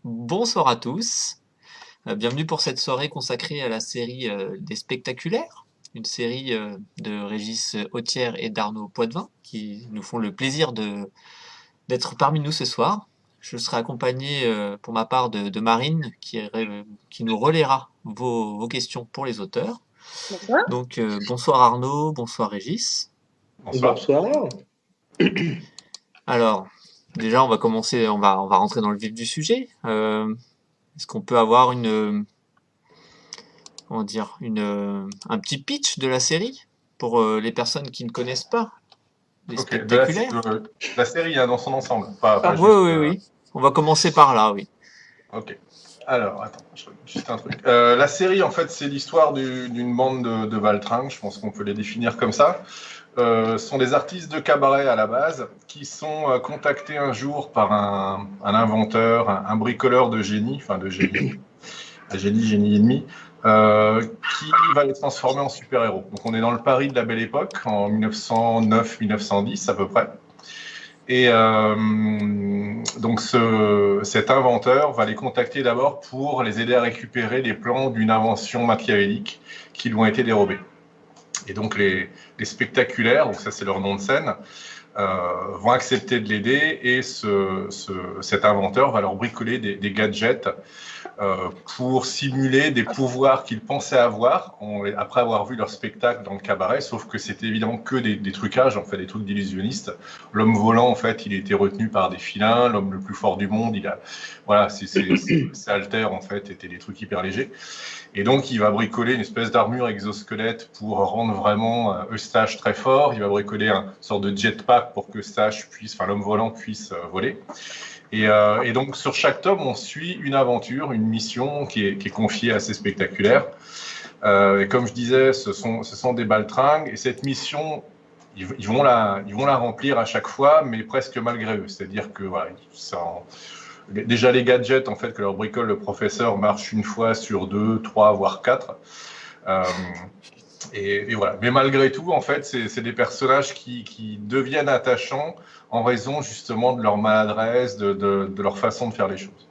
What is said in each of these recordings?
Bonsoir à tous. Bienvenue pour cette soirée consacrée à la série des Spectaculaires, une série de Régis Hautière et d'Arnaud Poitvin qui nous font le plaisir d'être parmi nous ce soir. Je serai accompagné pour ma part de Marine qui nous relaiera vos questions pour les auteurs. Bonsoir. Donc bonsoir Arnaud, bonsoir Régis. Bonsoir. Bonsoir. Alors, déjà on va commencer, on va rentrer dans le vif du sujet. Est-ce qu'on peut avoir comment dire, un petit pitch de la série pour les personnes qui ne connaissent pas les Ok, Spectaculaires? la série dans son ensemble, pas Oui, juste. oui, oui. On va commencer par là, oui. Ok. Alors, attends, je regarde juste un truc. La série, en fait, c'est l'histoire d'une bande de Valtringues, je pense qu'on peut les définir comme ça. Ce sont des artistes de cabaret à la base qui sont contactés un jour par un inventeur, un bricoleur de génie, enfin de génie, un génie et demi, qui va les transformer en super-héros. Donc on est dans le Paris de la Belle Époque, en 1909-1910 à peu près. Et donc cet inventeur va les contacter d'abord pour les aider à récupérer les plans d'une invention machiavélique qui lui ont été dérobés. Et donc les spectaculaires, donc ça c'est leur nom de scène, vont accepter de l'aider et cet inventeur va leur bricoler des gadgets pour simuler des pouvoirs qu'ils pensaient avoir après avoir vu leur spectacle dans le cabaret, sauf que c'était évidemment que des trucages, en fait, des trucs d'illusionnistes. L'homme volant, en fait, il était retenu par des filins, l'homme le plus fort du monde, voilà, c'est Alter, en fait, étaient des trucs hyper légers. Et donc, il va bricoler une espèce d'armure exosquelette pour rendre vraiment Eustache très fort. Il va bricoler une sorte de jetpack pour que Eustache l'homme volant puisse voler. Et donc, sur chaque tome, on suit une aventure, une mission qui est confiée à ces spectaculaires. Et comme je disais, ce sont des baltringues. Et cette mission, ils vont la remplir à chaque fois, mais presque malgré eux. C'est-à-dire que voilà, déjà les gadgets en fait que leur bricole le professeur marchent une fois sur 2, 3, voire 4. Et voilà. Mais malgré tout, en fait, c'est des personnages qui deviennent attachants en raison justement de leur maladresse, de leur façon de faire les choses.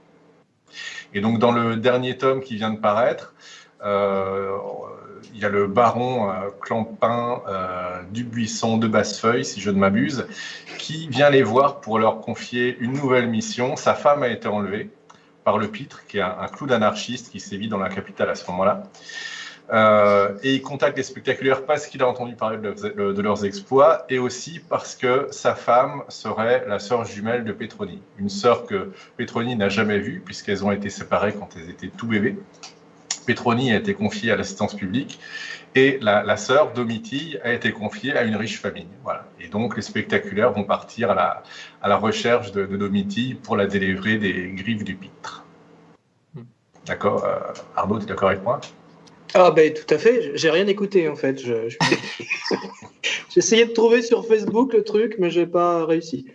Et donc dans le dernier tome qui vient de paraître, il y a le baron Clampin Dubuisson de Bassefeuille, si je ne m'abuse, qui vient les voir pour leur confier une nouvelle mission. Sa femme a été enlevée par le Pitre, qui est un clown anarchiste qui sévit dans la capitale à ce moment-là. Et il contacte les spectaculaires parce qu'il a entendu parler de leurs exploits et aussi parce que sa femme serait la sœur jumelle de Pétronie. Une sœur que Pétronie n'a jamais vue puisqu'elles ont été séparées quand elles étaient tout bébés. Pétronie a été confiée à l'assistance publique et la sœur Domitille a été confiée à une riche famille. Voilà. Et donc les spectaculaires vont partir à la recherche de Domitille pour la délivrer des griffes du Pitre. D'accord, Arnaud, tu es d'accord avec moi ? Ah ben tout à fait, j'ai rien écouté en fait. J'ai essayé de trouver sur Facebook le truc, mais j'ai pas réussi.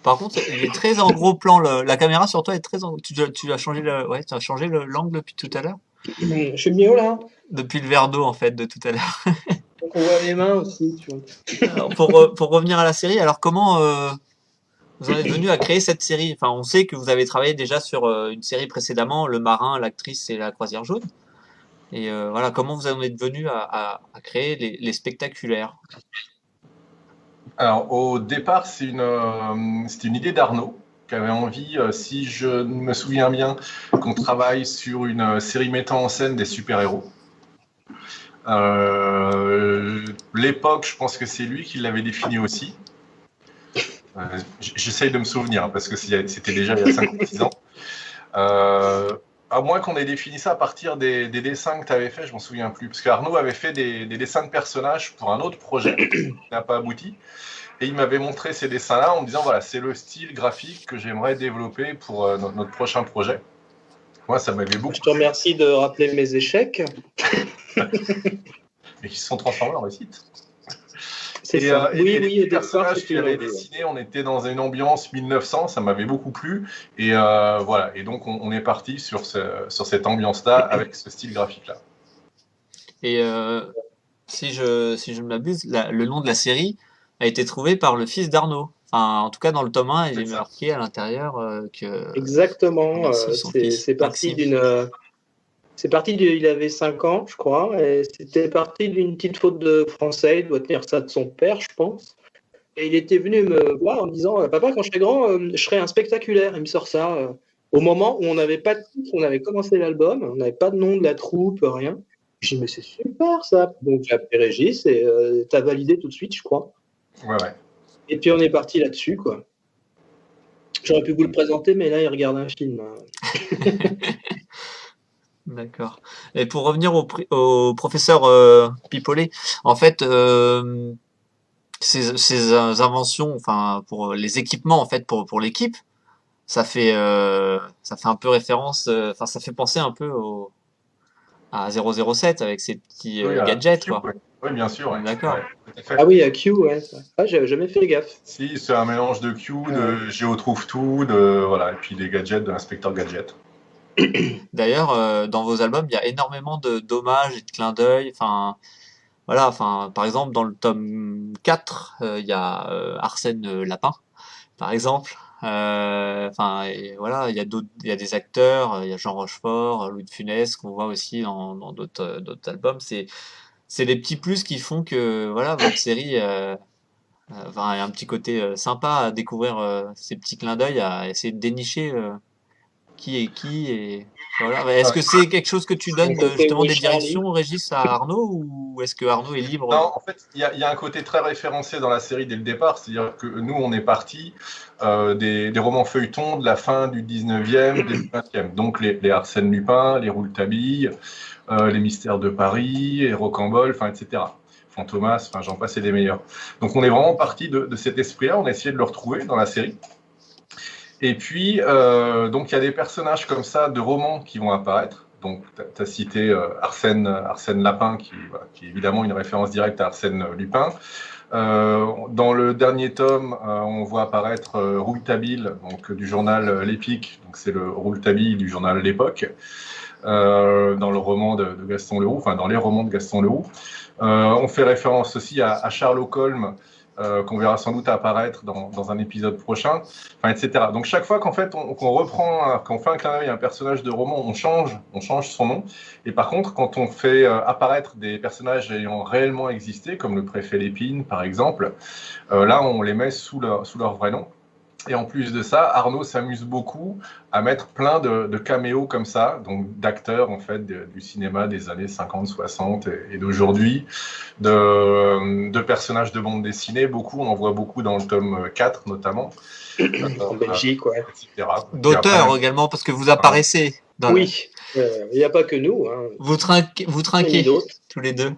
Par contre, il est très en gros plan. La caméra sur toi est très en... Tu as changé tu as changé l'angle depuis tout à l'heure? Je suis mieux là. Depuis le verre d'eau, en fait, de tout à l'heure. Donc on voit les mains aussi, tu vois. Alors, pour revenir à la série, alors comment vous en êtes venu à créer cette série? Enfin, on sait que vous avez travaillé déjà sur une série précédemment, Le Marin, l'actrice et la Croisière jaune. Et voilà, comment vous en êtes venu à créer les Spectaculaires? Alors, au départ, c'était une idée d'Arnaud, qui avait envie, si je me souviens bien, qu'on travaille sur une série mettant en scène des super-héros. L'époque, je pense que c'est lui qui l'avait défini aussi. J'essaye de me souvenir, parce que c'était déjà il y a 5 ou 6 ans. À moins qu'on ait défini ça à partir des dessins que tu avais fait, je m'en souviens plus. Parce qu'Arnaud avait fait des dessins de personnages pour un autre projet qui n'a pas abouti. Et il m'avait montré ces dessins-là en me disant, voilà, c'est le style graphique que j'aimerais développer pour notre prochain projet. Moi, ça m'avait beaucoup... Je te remercie de rappeler mes échecs. Et qui se sont transformés en réussite. C'est ça. Oui, les personnages qu'il avait dessinés, on était dans une ambiance 1900, ça m'avait beaucoup plu. Et voilà, et donc on est parti sur cette ambiance-là, avec ce style graphique-là. Et si je ne m'abuse, le nom de la série a été trouvé par le fils d'Arnaud. Enfin, en tout cas, dans le tome 1, il C'est est ça. marqué à l'intérieur que Exactement. Nancy, son fils, C'est parti Maxime. d'une. Il avait 5 ans, je crois, et c'était parti d'une petite faute de français. Il doit tenir ça de son père, je pense. Et il était venu me voir en me disant Papa, quand je serai grand, je serai un spectaculaire. Il me sort ça au moment où on n'avait pas de titre, on avait commencé l'album, on n'avait pas de nom de la troupe, rien. J'ai dit Mais c'est super ça. Donc j'ai appelé Régis et t'as validé tout de suite, je crois. Ouais. Et puis on est parti là-dessus, quoi. J'aurais pu vous le présenter, mais là, il regarde un film. D'accord. Et pour revenir au professeur Pipolet, en fait, ces inventions, enfin, pour les équipements, en fait, pour l'équipe, ça fait un peu référence, enfin, ça fait penser un peu à 007 avec ses petits Oui, gadgets, Q, quoi. ouais. Oui, bien sûr. Ouais. D'accord. Ouais, tout à fait. Ah oui, à Q, ouais. Ah, j'avais jamais fait gaffe. Si, c'est un mélange de Q, de Géo trouve tout, voilà, et puis les gadgets de l'inspecteur Gadget. D'ailleurs, dans vos albums, il y a énormément d'hommages et de clins d'œil. Enfin, voilà. Enfin, par exemple, dans le tome 4, il y a Arsène Lapin, par exemple. Enfin, et voilà, il y a des acteurs, il y a Jean Rochefort, Louis de Funès qu'on voit aussi dans d'autres albums. C'est les petits plus qui font que voilà, votre série, enfin, il y a un petit côté sympa à découvrir ces petits clins d'œil, à essayer de dénicher qui est qui et voilà. Mais est-ce Ouais. que c'est quelque chose que tu donnes Mon côté justement Ray des Charlie. directions, Régis, à Arnaud, ou est-ce que Arnaud est libre? Non, en fait, il y a un côté très référencé dans la série dès le départ. C'est-à-dire que nous, on est parti des romans feuilletons de la fin du 19e, début 20e. Donc les Arsène Lupin, les Rouletabille, les Mystères de Paris, les Rocambole, enfin, etc. Fantomas, enfin, j'en passe et des meilleurs. Donc on est vraiment parti de cet esprit-là. On a essayé de le retrouver dans la série. Et puis, donc il y a des personnages comme ça de romans qui vont apparaître. Donc, tu as cité Arsène Lapin, voilà, qui est évidemment une référence directe à Arsène Lupin. Dans le dernier tome, on voit apparaître Rouletabille, donc du journal L'Épique. Donc, c'est le Rouletabille du journal L'Époque, dans le roman de Gaston Leroux, enfin dans les romans de Gaston Leroux. On fait référence aussi à Sherlock Holmes, qu'on verra sans doute apparaître dans un épisode prochain, enfin, etc. Donc chaque fois qu'on fait un clin d'œil à un personnage de roman, on change son nom. Et par contre, quand on fait apparaître des personnages ayant réellement existé, comme le préfet Lépine, par exemple, là, on les met sous leur vrai nom. Et en plus de ça, Arnaud s'amuse beaucoup à mettre plein de caméos comme ça, donc d'acteurs en fait du cinéma des années 50, 60 et d'aujourd'hui, de personnages de bande dessinée. Beaucoup, on en voit beaucoup dans le tome 4 notamment. En Belgique, ouais. Etc. D'auteurs également, parce que vous apparaissez dans Oui, il n'y a pas que nous. Hein. vous trinquez d'autres. tous les deux.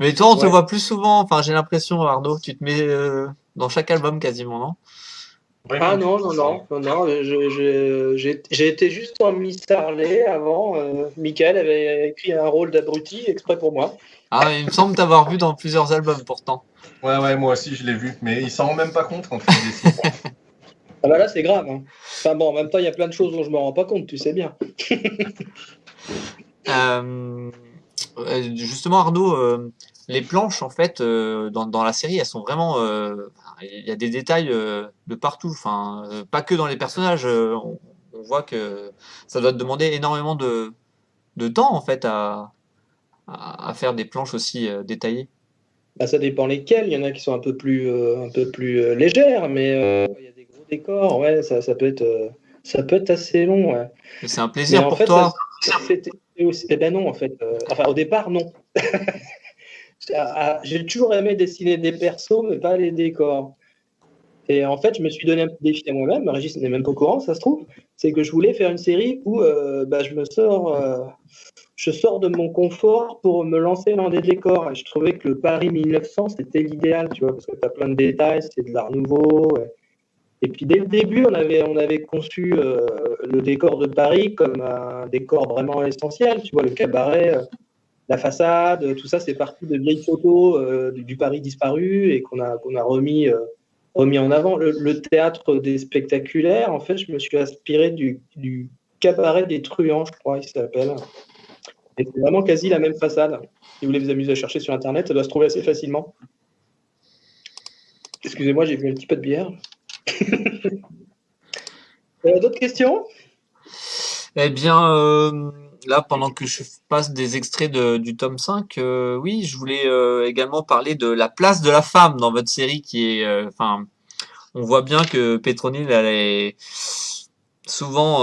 Mais toi, on te Ouais. voit plus souvent. Enfin, j'ai l'impression, Arnaud, tu te mets dans chaque album quasiment, non? Ah non, j'ai été juste en Miss Harley avant. Michael avait écrit un rôle d'abruti exprès pour moi. Ah, il me semble t'avoir vu dans plusieurs albums pourtant. Ouais, moi aussi je l'ai vu, mais il s'en rend même pas compte quand il dessine. Ah bah là, c'est grave. Hein. Enfin bon, en même temps, il y a plein de choses dont je me rends pas compte, tu sais bien. Justement, Arnaud, les planches, en fait, dans la série, elles sont vraiment. Il y a des détails de partout. Enfin, pas que dans les personnages. On voit que ça doit te demander énormément de temps, en fait, à faire des planches aussi détaillées. Bah, ça dépend lesquelles. Il y en a qui sont un peu plus légères, mais il y a des gros décors. Ouais, ça peut être assez long. Ouais. C'est un Mais plaisir en pour fait, toi. eh ben non, en fait. Enfin, au départ, non. J'ai toujours aimé dessiner des persos, mais pas les décors. Et en fait, je me suis donné un petit défi à moi-même. Régis n'est même pas au courant, ça se trouve. C'est que je voulais faire une série où je sors de mon confort pour me lancer dans des décors. Et je trouvais que le Paris 1900, c'était l'idéal, tu vois, parce que tu as plein de détails, c'est de l'art nouveau. Ouais. Et puis dès le début, on avait conçu le décor de Paris comme un décor vraiment essentiel. Tu vois, le cabaret, la façade, tout ça, c'est parti de vieilles photos du Paris disparu et qu'on a remis en avant. Le théâtre des spectaculaires, en fait, je me suis inspiré du cabaret des truands, je crois, il s'appelle. Et c'est vraiment quasi la même façade. Si vous voulez vous amuser à chercher sur Internet, ça doit se trouver assez facilement. Excusez-moi, j'ai bu un petit peu de bière. D'autres questions? Eh bien, là, pendant que je passe des extraits du tome 5, oui, je voulais également parler de la place de la femme dans votre série qui est, enfin, on voit bien que Pétronille, elle est souvent,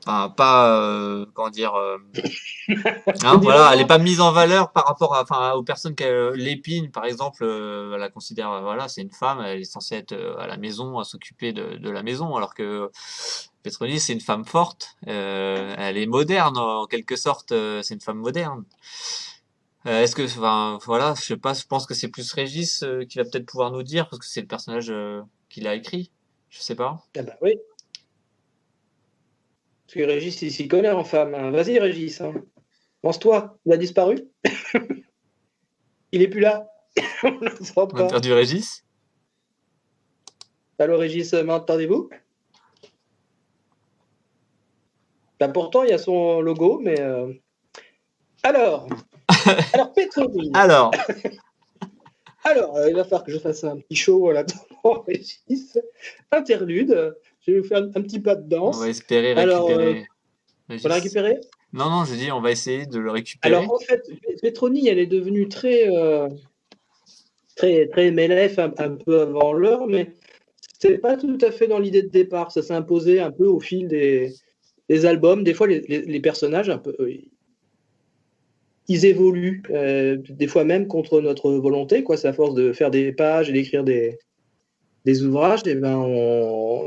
enfin, pas, comment dire, hein, voilà, elle est pas mise en valeur par rapport à, enfin, aux personnes qu'elle l'épine, par exemple, elle la considère, voilà, c'est une femme, elle est censée être à la maison, à s'occuper de la maison, alors que Petroni, c'est une femme forte, elle est moderne en quelque sorte, c'est une femme moderne. Est-ce que, enfin, voilà, je sais pas, je pense que c'est plus Régis qui va peut-être pouvoir nous dire parce que c'est le personnage qu'il a écrit, je sais pas. Ah bah oui. Parce que Régis, il s'y connaît en femme, hein. Vas-y, Régis. Hein. Pense-toi, il a disparu. Il est plus là. On ne le sent On a pas. perdu Régis. Allô, Régis, m'entendez-vous? Bah, pourtant, il y a son logo, mais. Alors, Petroni. Alors, Alors, il va falloir que je fasse un petit show là-dedans, Régis. Interlude. Je vais vous faire un petit pas de on va danse. espérer Alors, récupérer on l'a Régis. récupéré? Non, non, je dis, on va essayer de le récupérer. Alors, en fait, Petroni, elle est devenue très MLF un peu avant l'heure, mais c'est pas tout à fait dans l'idée de départ. Ça s'est imposé un peu au fil des albums. Des fois, les personnages, un peu, ils évoluent, des fois même contre notre volonté. Quoi. C'est à force de faire des pages et d'écrire des ouvrages, et ben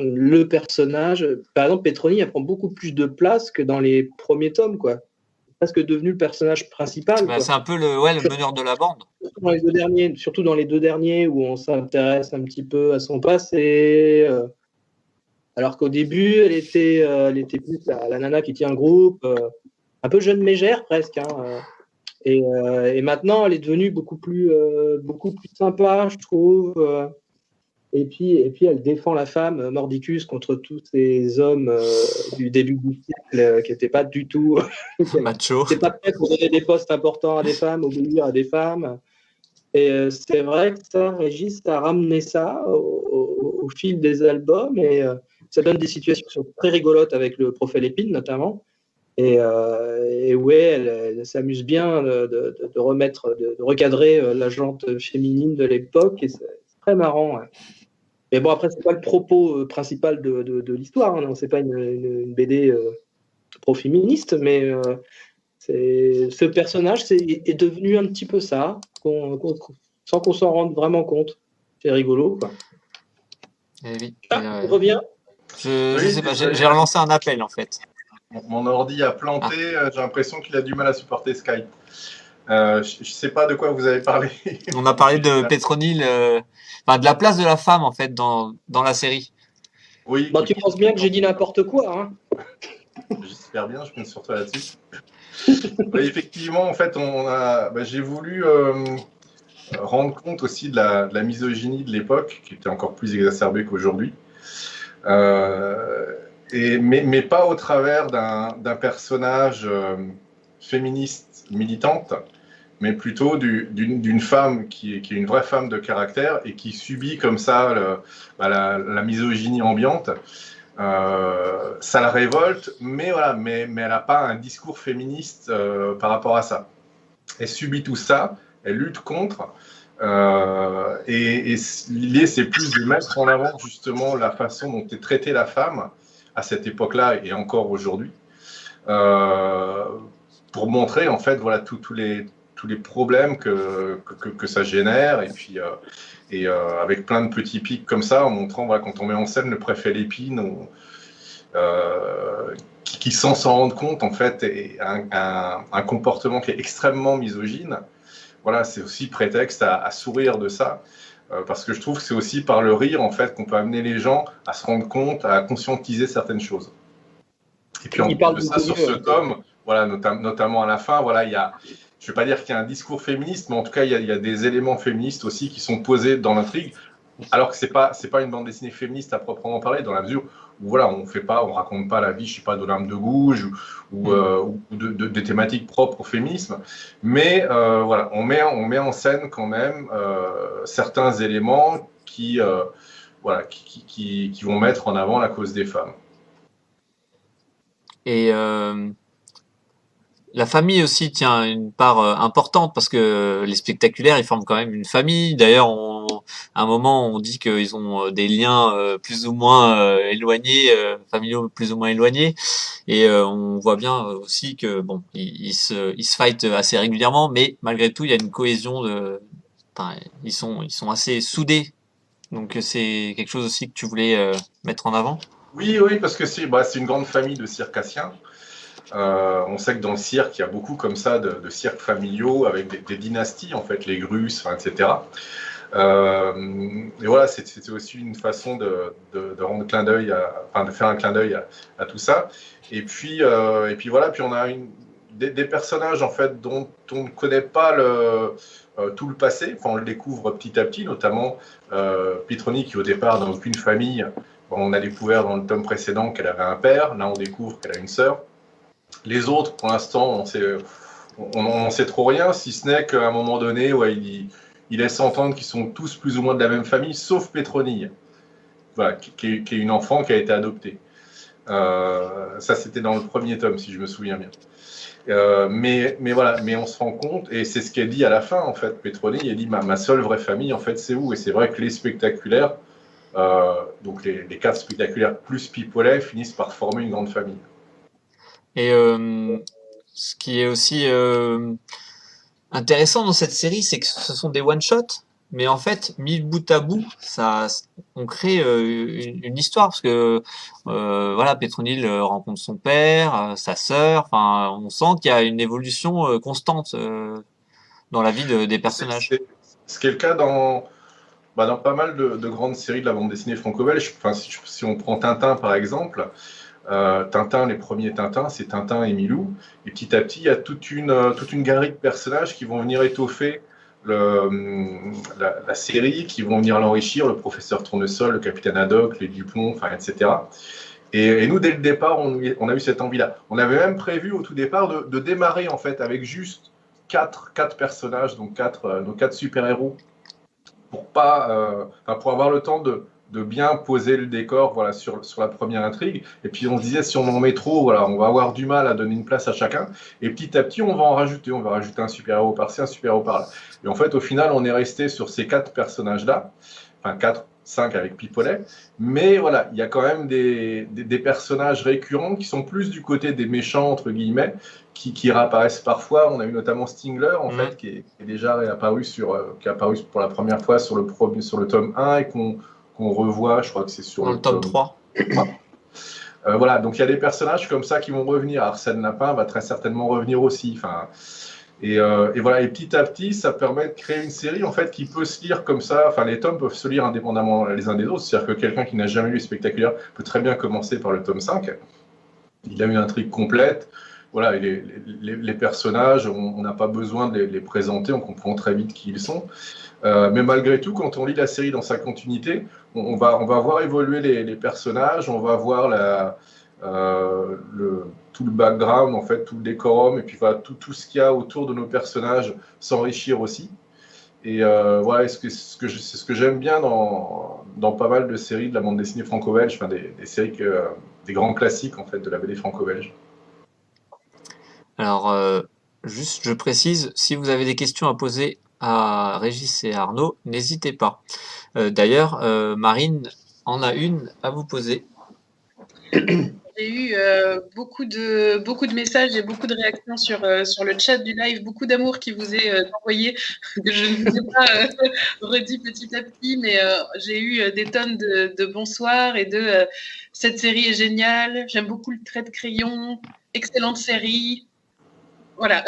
le personnage, par exemple, Petroni, elle prend beaucoup plus de place que dans les premiers tomes. Quoi. C'est presque devenu le personnage principal. Bah, Quoi. c'est un peu le meneur de la bande. Surtout dans les deux derniers où on s'intéresse un petit peu à son passé. Alors qu'au début, elle était plus la nana qui tient le groupe, un peu jeune mégère presque. Hein, et maintenant, elle est devenue beaucoup plus sympa, je trouve. Et puis, elle défend la femme, Mordicus, contre tous ces hommes du début du siècle qui n'étaient pas du tout. Macho. C'est pas prêt pour donner des postes importants à des femmes, obéir à des femmes. Et c'est vrai que ça, Régis a ramené ça au fil des albums et ça donne des situations qui sont très rigolotes avec le Prophète Lépine notamment. Et ouais, elle s'amuse bien de remettre, de recadrer la jante féminine de l'époque et c'est très marrant. Ouais. Mais bon, après, c'est pas le propos principal de l'histoire. Hein, c'est pas une BD pro-féministe, mais ce personnage est devenu un petit peu ça, sans qu'on s'en rende vraiment compte. C'est rigolo, quoi. Eh oui. On revient. Je sais pas, j'ai relancé un appel en fait. Mon ordi a planté, j'ai l'impression qu'il a du mal à supporter Skype. Je ne sais pas de quoi vous avez parlé. On a parlé de Pétronille, enfin de la place de la femme en fait dans la série. Oui. Bon, tu penses bien que j'ai dit n'importe quoi, hein? J'espère bien, je compte sur toi là-dessus. Oui, effectivement, en fait, j'ai voulu rendre compte aussi de la misogynie de l'époque, qui était encore plus exacerbée qu'aujourd'hui. Mais pas au travers d'un personnage féministe militante, mais plutôt d'une femme qui est une vraie femme de caractère et qui subit comme ça la misogynie ambiante. Ça la révolte, mais voilà, mais elle n'a pas un discours féministe par rapport à ça. Elle subit tout ça, elle lutte contre. Et l'idée, c'est plus de mettre en avant justement la façon dont est traitée la femme à cette époque-là et encore aujourd'hui, pour montrer en fait voilà tous les problèmes que ça génère et puis avec plein de petits pics comme ça, en montrant voilà, quand on met en scène le préfet Lépine, qui sans s'en rendre compte en fait est un comportement qui est extrêmement misogyne. Voilà, c'est aussi prétexte à sourire de ça, parce que je trouve que c'est aussi par le rire en fait qu'on peut amener les gens à se rendre compte, à conscientiser certaines choses. Et puis en plus de ça, sur ce tome, voilà, notamment à la fin, voilà, il y a, je ne vais pas dire qu'il y a un discours féministe, mais en tout cas, il y a des éléments féministes aussi qui sont posés dans l'intrigue, alors que c'est pas une bande dessinée féministe à proprement parler, dans la mesure où voilà, on raconte pas la vie, je sais pas, de l'âme de Gouges ou des thématiques propres au féminisme, mais voilà, on met en scène quand même certains éléments qui voilà, qui vont mettre en avant la cause des femmes. Et la famille aussi tient une part importante parce que les spectaculaires, ils forment quand même une famille. D'ailleurs, à un moment, on dit qu'ils ont des liens plus ou moins éloignés, familiaux plus ou moins éloignés. Et on voit bien aussi que bon, ils se fightent assez régulièrement, mais malgré tout, il y a une cohésion enfin, ils sont assez soudés. Donc c'est quelque chose aussi que tu voulais mettre en avant. Oui, parce que c'est une grande famille de circassiens. On sait que dans le cirque, il y a beaucoup comme ça de cirques familiaux avec des dynasties, en fait, les Grusses, enfin, etc. Et voilà, c'était aussi une façon de rendre clin d'œil, de faire un clin d'œil à tout ça. Et puis voilà, puis on a des personnages en fait dont on ne connaît pas tout le passé. Enfin, on le découvre petit à petit, notamment Pitroni qui au départ n'a aucune famille. Bon, on a découvert dans le tome précédent qu'elle avait un père. Là, on découvre qu'elle a une sœur. Les autres, pour l'instant, on n'en sait trop rien, si ce n'est qu'à un moment donné, ouais, il laisse entendre qu'ils sont tous plus ou moins de la même famille, sauf Pétronille, voilà, qui est une enfant qui a été adoptée. Ça, c'était dans le premier tome, si je me souviens bien. Mais voilà, mais on se rend compte, et c'est ce qu'elle dit à la fin, en fait, Pétronille, elle dit ma seule vraie famille, en fait, c'est où? Et c'est vrai que les spectaculaires, donc les 4 spectaculaires plus Pipolet, finissent par former une grande famille. Et ce qui est aussi intéressant dans cette série, c'est que ce sont des one-shots, mais en fait, mis bout à bout, on crée une histoire parce que voilà, Pétronille rencontre son père, sa sœur. Enfin, on sent qu'il y a une évolution constante dans la vie des personnages. Ce qui est le cas dans pas mal de grandes séries de la bande dessinée franco-belge. Enfin, si on prend Tintin par exemple, Tintin, les premiers Tintins, c'est Tintin et Milou. Et petit à petit, il y a toute une galerie de personnages qui vont venir étoffer la série, qui vont venir l'enrichir, le professeur Tournesol, le capitaine Haddock, les Dupont, enfin, etc. Et nous, dès le départ, on a eu cette envie-là. On avait même prévu au tout départ de démarrer en fait avec juste quatre personnages, donc nos 4 super-héros, pour avoir le temps de bien poser le décor, voilà, sur la première intrigue. Et puis on se disait, si on en met trop, voilà, on va avoir du mal à donner une place à chacun. Et petit à petit, on va en rajouter. On va rajouter un super-héros par-ci, un super-héros par-là. Et en fait, au final, on est resté sur ces 4 personnages-là. Enfin, 4, 5 avec Pipolet. Mais voilà, il y a quand même des personnages récurrents qui sont plus du côté des méchants, entre guillemets, qui réapparaissent parfois. On a eu notamment Stingler, en fait, qui est déjà réapparu qui est apparu pour la première fois sur le tome 1 et qu'on revoit, je crois que c'est sur Dans le tome 3. Voilà, donc il y a des personnages comme ça qui vont revenir. Arsène Lapin va très certainement revenir aussi. Enfin, et voilà, et petit à petit, ça permet de créer une série en fait qui peut se lire comme ça. Enfin, les tomes peuvent se lire indépendamment les uns des autres. C'est-à-dire que quelqu'un qui n'a jamais lu les spectaculaires peut très bien commencer par le tome 5. Il a une intrigue complète. Voilà, et les personnages, on n'a pas besoin de les présenter, on comprend très vite qui ils sont. Mais malgré tout, quand on lit la série dans sa continuité, on va voir évoluer les personnages, on va voir tout le background, en fait, tout le décorum, et puis voilà, tout ce qu'il y a autour de nos personnages s'enrichir aussi. Et voilà, c'est ce que j'aime bien dans pas mal de séries de la bande dessinée franco-belge, enfin des séries des grands classiques en fait de la BD franco-belge. Alors, juste, je précise, si vous avez des questions à poser à Régis et Arnaud, n'hésitez pas. D'ailleurs, Marine en a une à vous poser. J'ai eu beaucoup de messages et beaucoup de réactions sur le chat du live, beaucoup d'amour qui vous est envoyé, que je ne vous ai pas redit petit à petit, mais j'ai eu des tonnes de bonsoirs et de cette série est géniale, j'aime beaucoup le trait de crayon, excellente série. Voilà.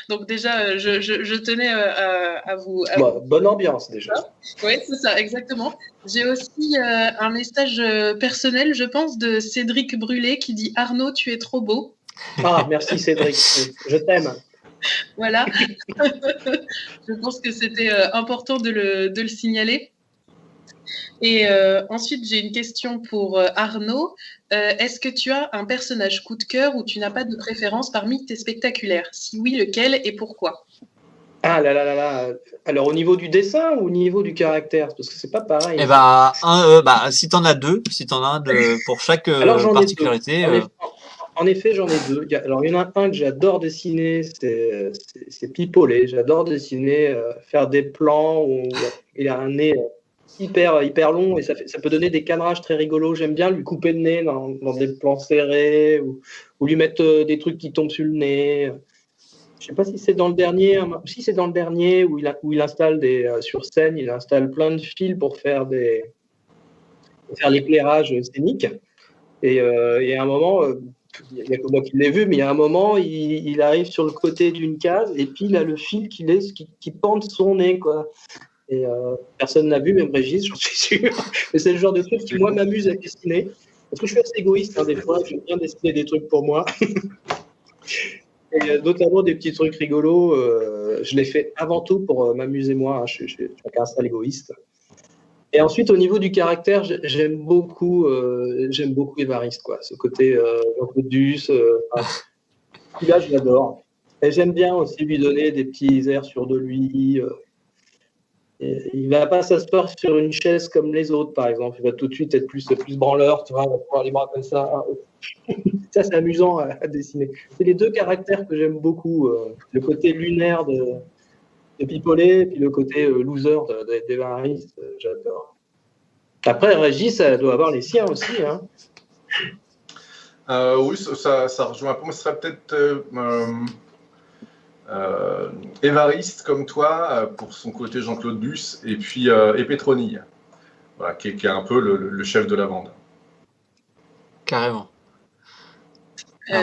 Donc déjà, je tenais à vous... Bonne ambiance déjà. Oui, c'est ça, exactement. J'ai aussi un message personnel, je pense, de Cédric Brûlé qui dit « Arnaud, tu es trop beau ». Ah, merci Cédric, je t'aime. Voilà. Je pense que c'était important de le signaler. Et ensuite, j'ai une question pour Arnaud. Est-ce que tu as un personnage coup de cœur ou tu n'as pas de préférence parmi tes spectaculaires? Si oui, lequel et pourquoi? Ah là là là là. Alors, au niveau du dessin ou au niveau du caractère? Parce que c'est pas pareil. Eh si t'en as deux, si t'en as un pour chaque Alors, j'en ai deux. particularité. En effet, j'en ai deux. Alors, il y en a un que j'adore dessiner, c'est Pipolet. J'adore dessiner, faire des plans où il a un nez hyper long et ça peut donner des cadrages très rigolos. J'aime bien lui couper le nez dans des plans serrés ou lui mettre des trucs qui tombent sur le nez. Je sais pas si c'est dans le dernier, si c'est dans le dernier où il installe sur scène, il installe plein de fils pour faire l'éclairage scénique. Et il y a un moment, il n'y a que moi qui l'ai vu, mais il y a un moment, il arrive sur le côté d'une case et puis il a le fil qui pend de son nez, quoi. Et personne n'a vu, même Régis, j'en suis sûr. Mais c'est le genre de truc qui, moi, m'amuse à dessiner. Parce que je suis assez égoïste, des fois, j'aime bien dessiner des trucs pour moi. Et notamment des petits trucs rigolos, je les fais avant tout pour m'amuser moi. Je suis un seul égoïste. Et ensuite, au niveau du caractère, j'aime beaucoup Évariste, quoi. Ce côté Jean-Claude Duss, là, je l'adore. Et j'aime bien aussi lui donner des petits airs sur de lui. Il va pas s'asseoir sur une chaise comme les autres, par exemple. Il va tout de suite être plus branleur, tu vois, il va pouvoir les bras comme ça. Ça, c'est amusant à dessiner. C'est les deux caractères que j'aime beaucoup. Le côté lunaire de Pipolet, et puis le côté loser d'Évariste, j'adore. Après, Régis, ça doit avoir les siens aussi. Hein. Oui, ça rejoint un peu. Moi, ce serait peut-être Évariste comme toi, pour son côté Jean-Claude Duss, et puis Pétronille, voilà, qui est un peu le chef de la bande. Carrément. Il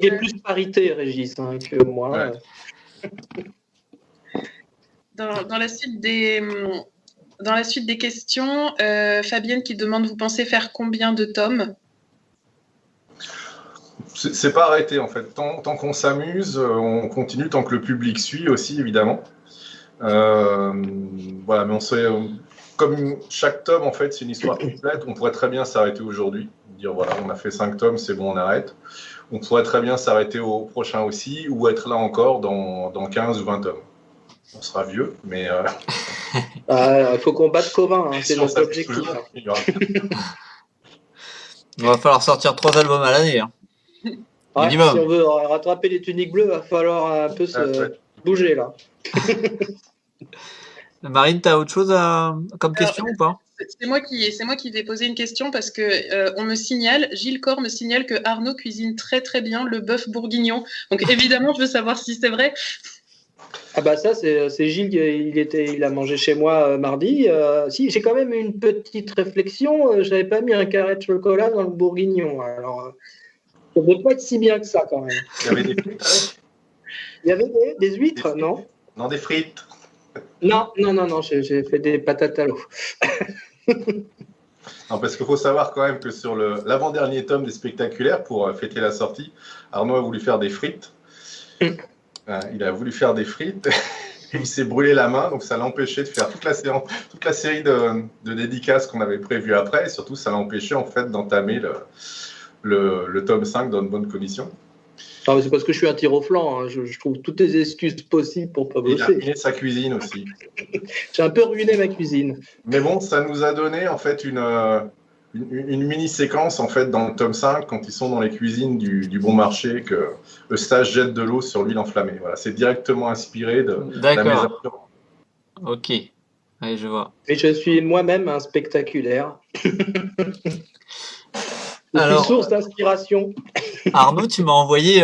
est plus parité, Régis, que moi. Ouais. Dans la suite des questions, Fabienne qui demande, vous pensez faire combien de tomes? C'est pas arrêté en fait. Tant qu'on s'amuse, on continue, tant que le public suit aussi, évidemment. Voilà, mais comme chaque tome, en fait, c'est une histoire complète, on pourrait très bien s'arrêter aujourd'hui. Dire voilà, on a fait 5 tomes, c'est bon, on arrête. On pourrait très bien s'arrêter au prochain aussi, ou être là encore dans 15 ou 20 tomes. On sera vieux, mais... Il faut qu'on batte Covin, c'est notre objectif. Il va falloir sortir 3 albums à l'année. Hein. Ouais, si on veut rattraper les tuniques bleues, il va falloir un peu se bouger là. Marine, tu as autre chose comme question ou pas? C'est moi qui vais poser une question parce que Gilles Corr me signale que Arnaud cuisine très très bien le bœuf bourguignon. Donc évidemment, je veux savoir si c'est vrai. Ah bah ça, c'est Gilles, il a mangé chez moi mardi. Si, j'ai quand même une petite réflexion. J'avais pas mis un carré de chocolat dans le bourguignon. Alors, ça ne devait pas être si bien que ça quand même. Il y avait des frites avec. Il y avait des huîtres, non? Non, des frites. Non, j'ai fait des patates à l'eau. Non, parce qu'il faut savoir quand même que sur l'avant-dernier tome des Spectaculaires, pour fêter la sortie, Arnaud a voulu faire des frites. Il a voulu faire des frites. Il s'est brûlé la main, donc ça l'a empêché de faire toute la série de dédicaces qu'on avait prévues après. Et surtout, ça l'a empêché en fait d'entamer le tome 5 dans de bonnes conditions. Non, mais c'est parce que je suis un tir au flanc. Hein. Je trouve toutes les excuses possibles pour pas bosser. Il a ruiné sa cuisine aussi. J'ai un peu ruiné ma cuisine. Mais bon, ça nous a donné en fait une mini-séquence en fait dans le tome 5 quand ils sont dans les cuisines du Bon Marché, que le sage jette de l'eau sur l'huile enflammée. Voilà, c'est directement inspiré de la maison. Ok, allez, je vois. Et je suis moi-même un spectaculaire. Alors, source d'inspiration. Arnaud, tu m'as envoyé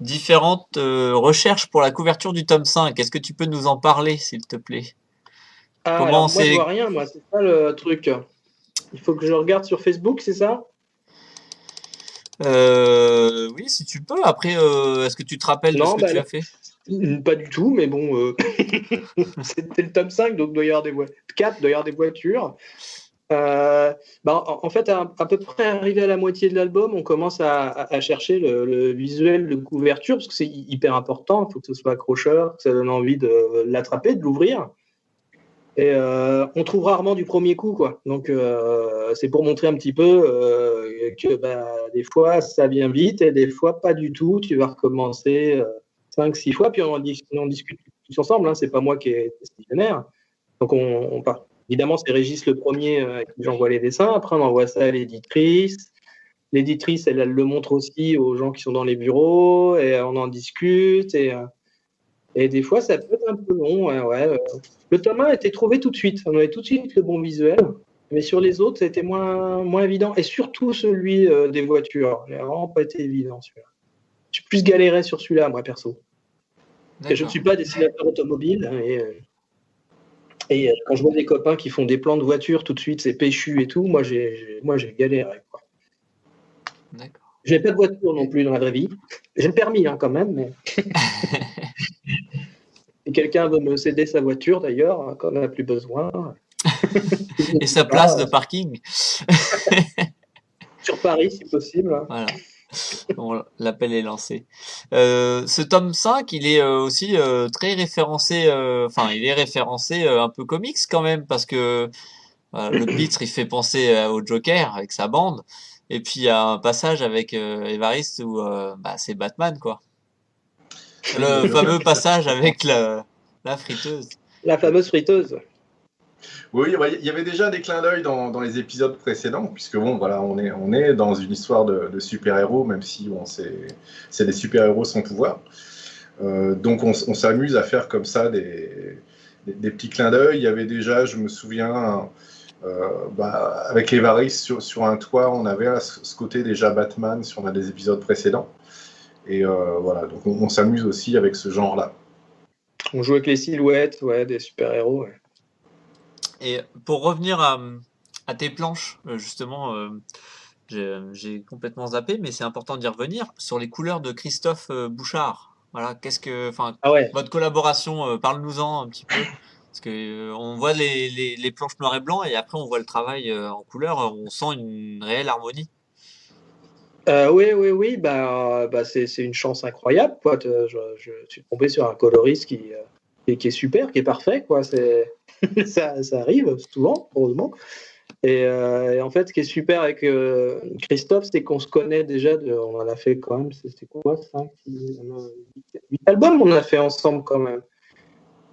différentes recherches pour la couverture du tome 5. Est-ce que tu peux nous en parler, s'il te plaît? Moi, je vois rien, moi, c'est ça le truc. Il faut que je regarde sur Facebook, c'est ça? Oui, si tu peux. Après, est-ce que tu te rappelles de ce que tu as fait? Pas du tout, mais bon, c'était le tome 5, donc il doit y avoir 4, il doit y avoir des voitures. En fait, à peu près arrivé à la moitié de l'album, on commence à chercher le visuel de couverture, parce que c'est hyper important, il faut que ce soit accrocheur, que ça donne envie de l'attraper, de l'ouvrir. Et on trouve rarement du premier coup, quoi. Donc, c'est pour montrer un petit peu que des fois, ça vient vite, et des fois, pas du tout. Tu vas recommencer 5-6 fois, puis on en discute tous ensemble. Hein. C'est pas moi qui est décisionnaire. Donc on part. Évidemment, c'est Régis le premier à qui j'envoie les dessins. Après, on envoie ça à l'éditrice. L'éditrice, elle le montre aussi aux gens qui sont dans les bureaux, et on en discute. Et des fois, ça peut être un peu long. Ouais. Le tome 1 a été trouvé tout de suite. On avait tout de suite le bon visuel. Mais sur les autres, ça a été moins évident. Et surtout celui des voitures. Il n'a vraiment pas été évident, celui-là. J'ai plus galéré sur celui-là, moi, perso. Et je ne suis pas dessinateur automobile. Et quand je vois des copains qui font des plans de voitures, tout de suite, c'est péchu et tout. Moi, j'ai galéré, quoi. D'accord. Je n'ai pas de voiture non plus dans la vraie vie. J'ai le permis, hein, quand même. Mais... Si quelqu'un veut me céder sa voiture, d'ailleurs, hein, quand on n'a plus besoin... Et sa place de parking. Sur Paris, si possible. Voilà. Bon, l'appel est lancé. Ce tome 5, il est aussi très référencé, il est référencé un peu comics quand même, parce que le titre, il fait penser au Joker avec sa bande, et puis il y a un passage avec Évariste où c'est Batman, quoi. Le fameux passage avec la friteuse. La fameuse friteuse. Oui, il y avait déjà des clins d'œil dans les épisodes précédents, puisque bon, voilà, on est dans une histoire de super-héros, même si c'est des super-héros sans pouvoir. Donc on s'amuse à faire comme ça des petits clins d'œil. Il y avait déjà, je me souviens, avec Évariste sur un toit, on avait à ce côté déjà Batman sur un des épisodes précédents. Et voilà, donc on s'amuse aussi avec ce genre-là. On joue avec les silhouettes, des super-héros. Ouais. Et pour revenir à tes planches, justement, j'ai complètement zappé, mais c'est important d'y revenir, sur les couleurs de Christophe Bouchard. Voilà, votre collaboration, parle-nous-en un petit peu. Parce que on voit les planches noir et blanc, et après on voit le travail en couleur, on sent une réelle harmonie. Oui, c'est une chance incroyable, quoi. Je suis tombé sur un coloriste qui est super, qui est parfait, quoi. Ça arrive souvent, heureusement. Et en fait, ce qui est super avec Christophe, c'est qu'on se connaît déjà. On en a fait quand même, c'était quoi, 8 albums on a fait ensemble quand même.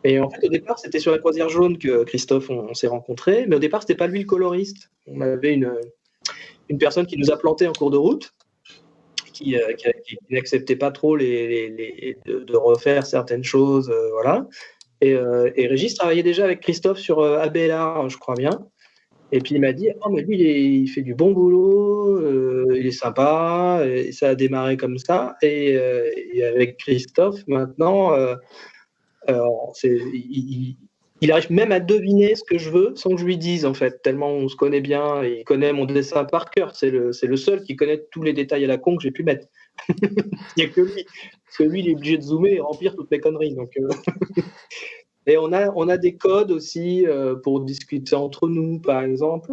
Et en fait, au départ, c'était sur la Croisière Jaune que Christophe, on s'est rencontrés. Mais au départ, c'était pas lui le coloriste. On avait une personne qui nous a planté en cours de route, qui n'acceptait pas trop de refaire certaines choses, voilà. Et Régis travaillait déjà avec Christophe sur Abélard, je crois bien. Et puis il m'a dit, oh mais lui il fait du bon boulot, il est sympa, et ça a démarré comme ça. Et avec Christophe maintenant, il arrive même à deviner ce que je veux sans que je lui dise, en fait, tellement on se connaît bien, et il connaît mon dessin par cœur. C'est le seul qui connaît tous les détails à la con que j'ai pu mettre. Il n'y a que lui. Parce que lui, il est obligé de zoomer et remplir toutes mes conneries. Donc, Et on a des codes aussi pour discuter entre nous, par exemple.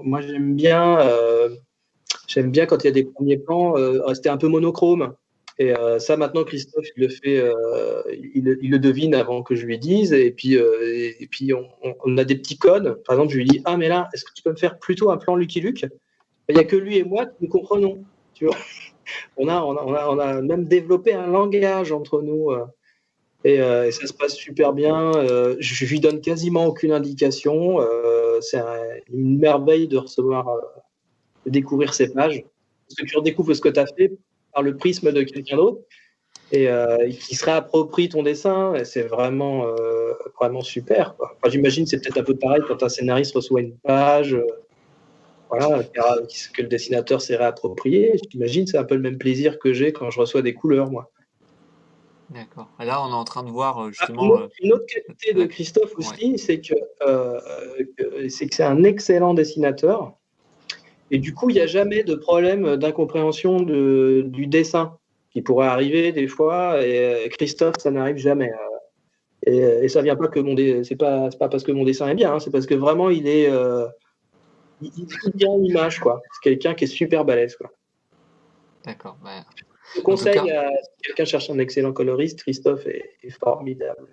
Moi, j'aime bien quand il y a des premiers plans, rester un peu monochrome. Et ça, maintenant, Christophe, il le fait, il le devine avant que je lui dise. Et puis on a des petits codes. Par exemple, je lui dis, ah, mais là, est-ce que tu peux me faire plutôt un plan Lucky Luke ? Il n'y a que lui et moi qui nous comprenons. Tu vois, on a même développé un langage entre nous. Et ça se passe super bien. Je lui donne quasiment aucune indication. C'est une merveille de de découvrir ces pages. Parce que tu redécouvres ce que tu as fait par le prisme de quelqu'un d'autre et qui se réapproprie ton dessin. Et c'est vraiment super, quoi. Enfin, j'imagine que c'est peut-être un peu pareil quand un scénariste reçoit une page que le dessinateur s'est réapproprié. J'imagine que c'est un peu le même plaisir que j'ai quand je reçois des couleurs, moi. D'accord. Là, on est en train de voir justement. Une autre qualité de Christophe aussi, c'est que c'est un excellent dessinateur. Et du coup, il n'y a jamais de problème d'incompréhension du dessin qui pourrait arriver des fois. Et Christophe, ça n'arrive jamais. Et ça vient pas que c'est pas parce que mon dessin est bien, hein, c'est parce que vraiment il est il fait bien l'image, quoi. C'est quelqu'un qui est super balèze, quoi. D'accord. Je conseille si quelqu'un cherche un excellent coloriste, Christophe est formidable.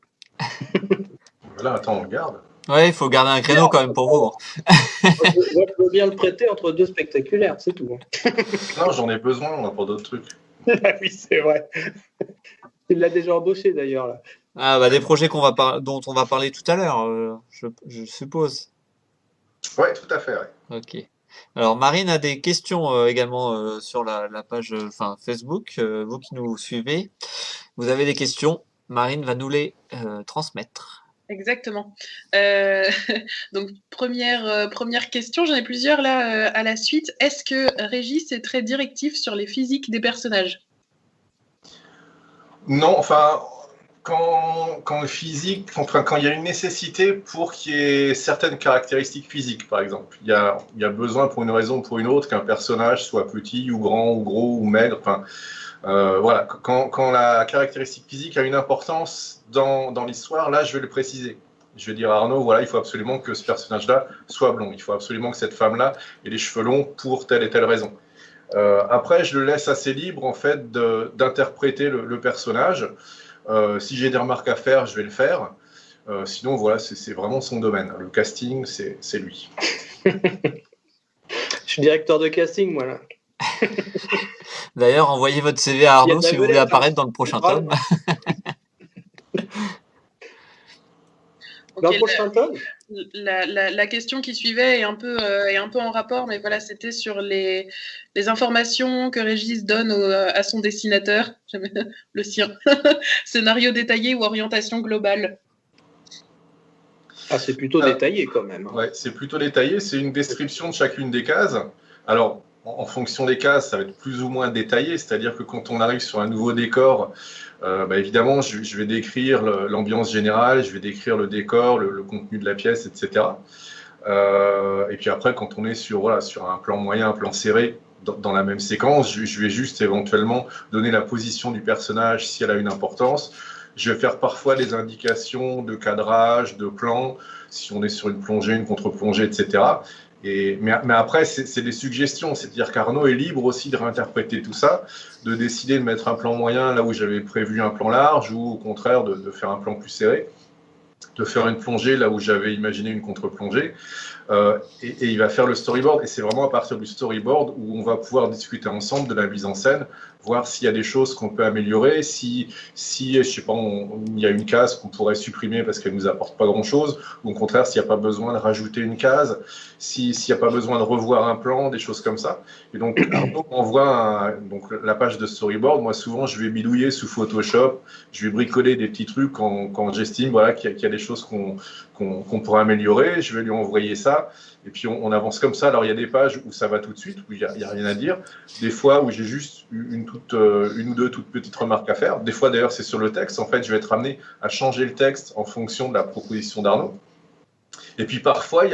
Voilà, attends, on regarde. Ouais, il faut garder un créneau quand même pour vous. Je veux bien le prêter entre deux spectaculaires, c'est tout. Non, j'en ai besoin pour d'autres trucs. Oui, c'est vrai. Il l'a déjà embauché d'ailleurs là. Ah, bah, des projets dont on va parler tout à l'heure, je suppose. Ouais, tout à fait. Ouais. Ok. Alors, Marine a des questions également sur la page Facebook. Vous qui nous suivez, vous avez des questions. Marine va nous les transmettre. Exactement. Donc première question, j'en ai plusieurs là à la suite. Est-ce que Régis est très directif sur les physiques des personnages? Non, enfin, quand le physique, enfin, quand il y a une nécessité pour qu'il y ait certaines caractéristiques physiques, par exemple, il y a besoin pour une raison ou pour une autre qu'un personnage soit petit ou grand ou gros ou maigre. Enfin, voilà, quand la caractéristique physique a une importance dans l'histoire, là, je vais le préciser. Je vais dire à Arnaud, voilà, il faut absolument que ce personnage-là soit blond. Il faut absolument que cette femme-là ait les cheveux longs pour telle et telle raison. Après, je le laisse assez libre en fait d'interpréter le personnage. Si j'ai des remarques à faire, je vais le faire. Sinon, voilà, c'est vraiment son domaine. Le casting, c'est lui. Je suis directeur de casting, moi là. D'ailleurs, envoyez votre CV à Il y a Arnaud de la si vous voulez vedette, apparaître dans le prochain tome. Dans Ok, le prochain tome, la question qui suivait est un peu en rapport, mais voilà, c'était sur les informations que Régis donne à son dessinateur, le sien. Scénario détaillé ou orientation globale? ah, c'est plutôt détaillé quand même. Ouais, c'est plutôt détaillé. C'est une description de chacune des cases. Alors, en fonction des cases, ça va être plus ou moins détaillé. C'est-à-dire que quand on arrive sur un nouveau décor, évidemment, je vais décrire l'ambiance générale, je vais décrire le décor, le contenu de la pièce, etc. Et puis après, quand on est sur un plan moyen, un plan serré, dans la même séquence, je vais juste éventuellement donner la position du personnage si elle a une importance. Je vais faire parfois des indications de cadrage, de plan, si on est sur une plongée, une contre-plongée, etc. Mais après, c'est des suggestions. C'est-à-dire qu'Arnaud est libre aussi de réinterpréter tout ça, de décider de mettre un plan moyen là où j'avais prévu un plan large, ou au contraire de faire un plan plus serré, de faire une plongée là où j'avais imaginé une contre-plongée. Et il va faire le storyboard. Et c'est vraiment à partir du storyboard où on va pouvoir discuter ensemble de la mise en scène, voir s'il y a des choses qu'on peut améliorer, si je sais pas, il y a une case qu'on pourrait supprimer parce qu'elle nous apporte pas grand-chose, ou au contraire, s'il n'y a pas besoin de rajouter une case, s'il n'y a pas besoin de revoir un plan, des choses comme ça. Et donc, Arnaud envoie donc, la page de storyboard. Moi, souvent, je vais bidouiller sous Photoshop, je vais bricoler des petits trucs quand j'estime voilà, qu'il y a des choses qu'on pourrait améliorer. Je vais lui envoyer ça. Et puis on avance comme ça. Alors il y a des pages où ça va tout de suite, où il n'y a rien à dire. Des fois où j'ai juste une ou deux toutes petites remarques à faire. Des fois d'ailleurs c'est sur le texte. En fait je vais être amené à changer le texte en fonction de la proposition d'Arnaud. Et puis parfois,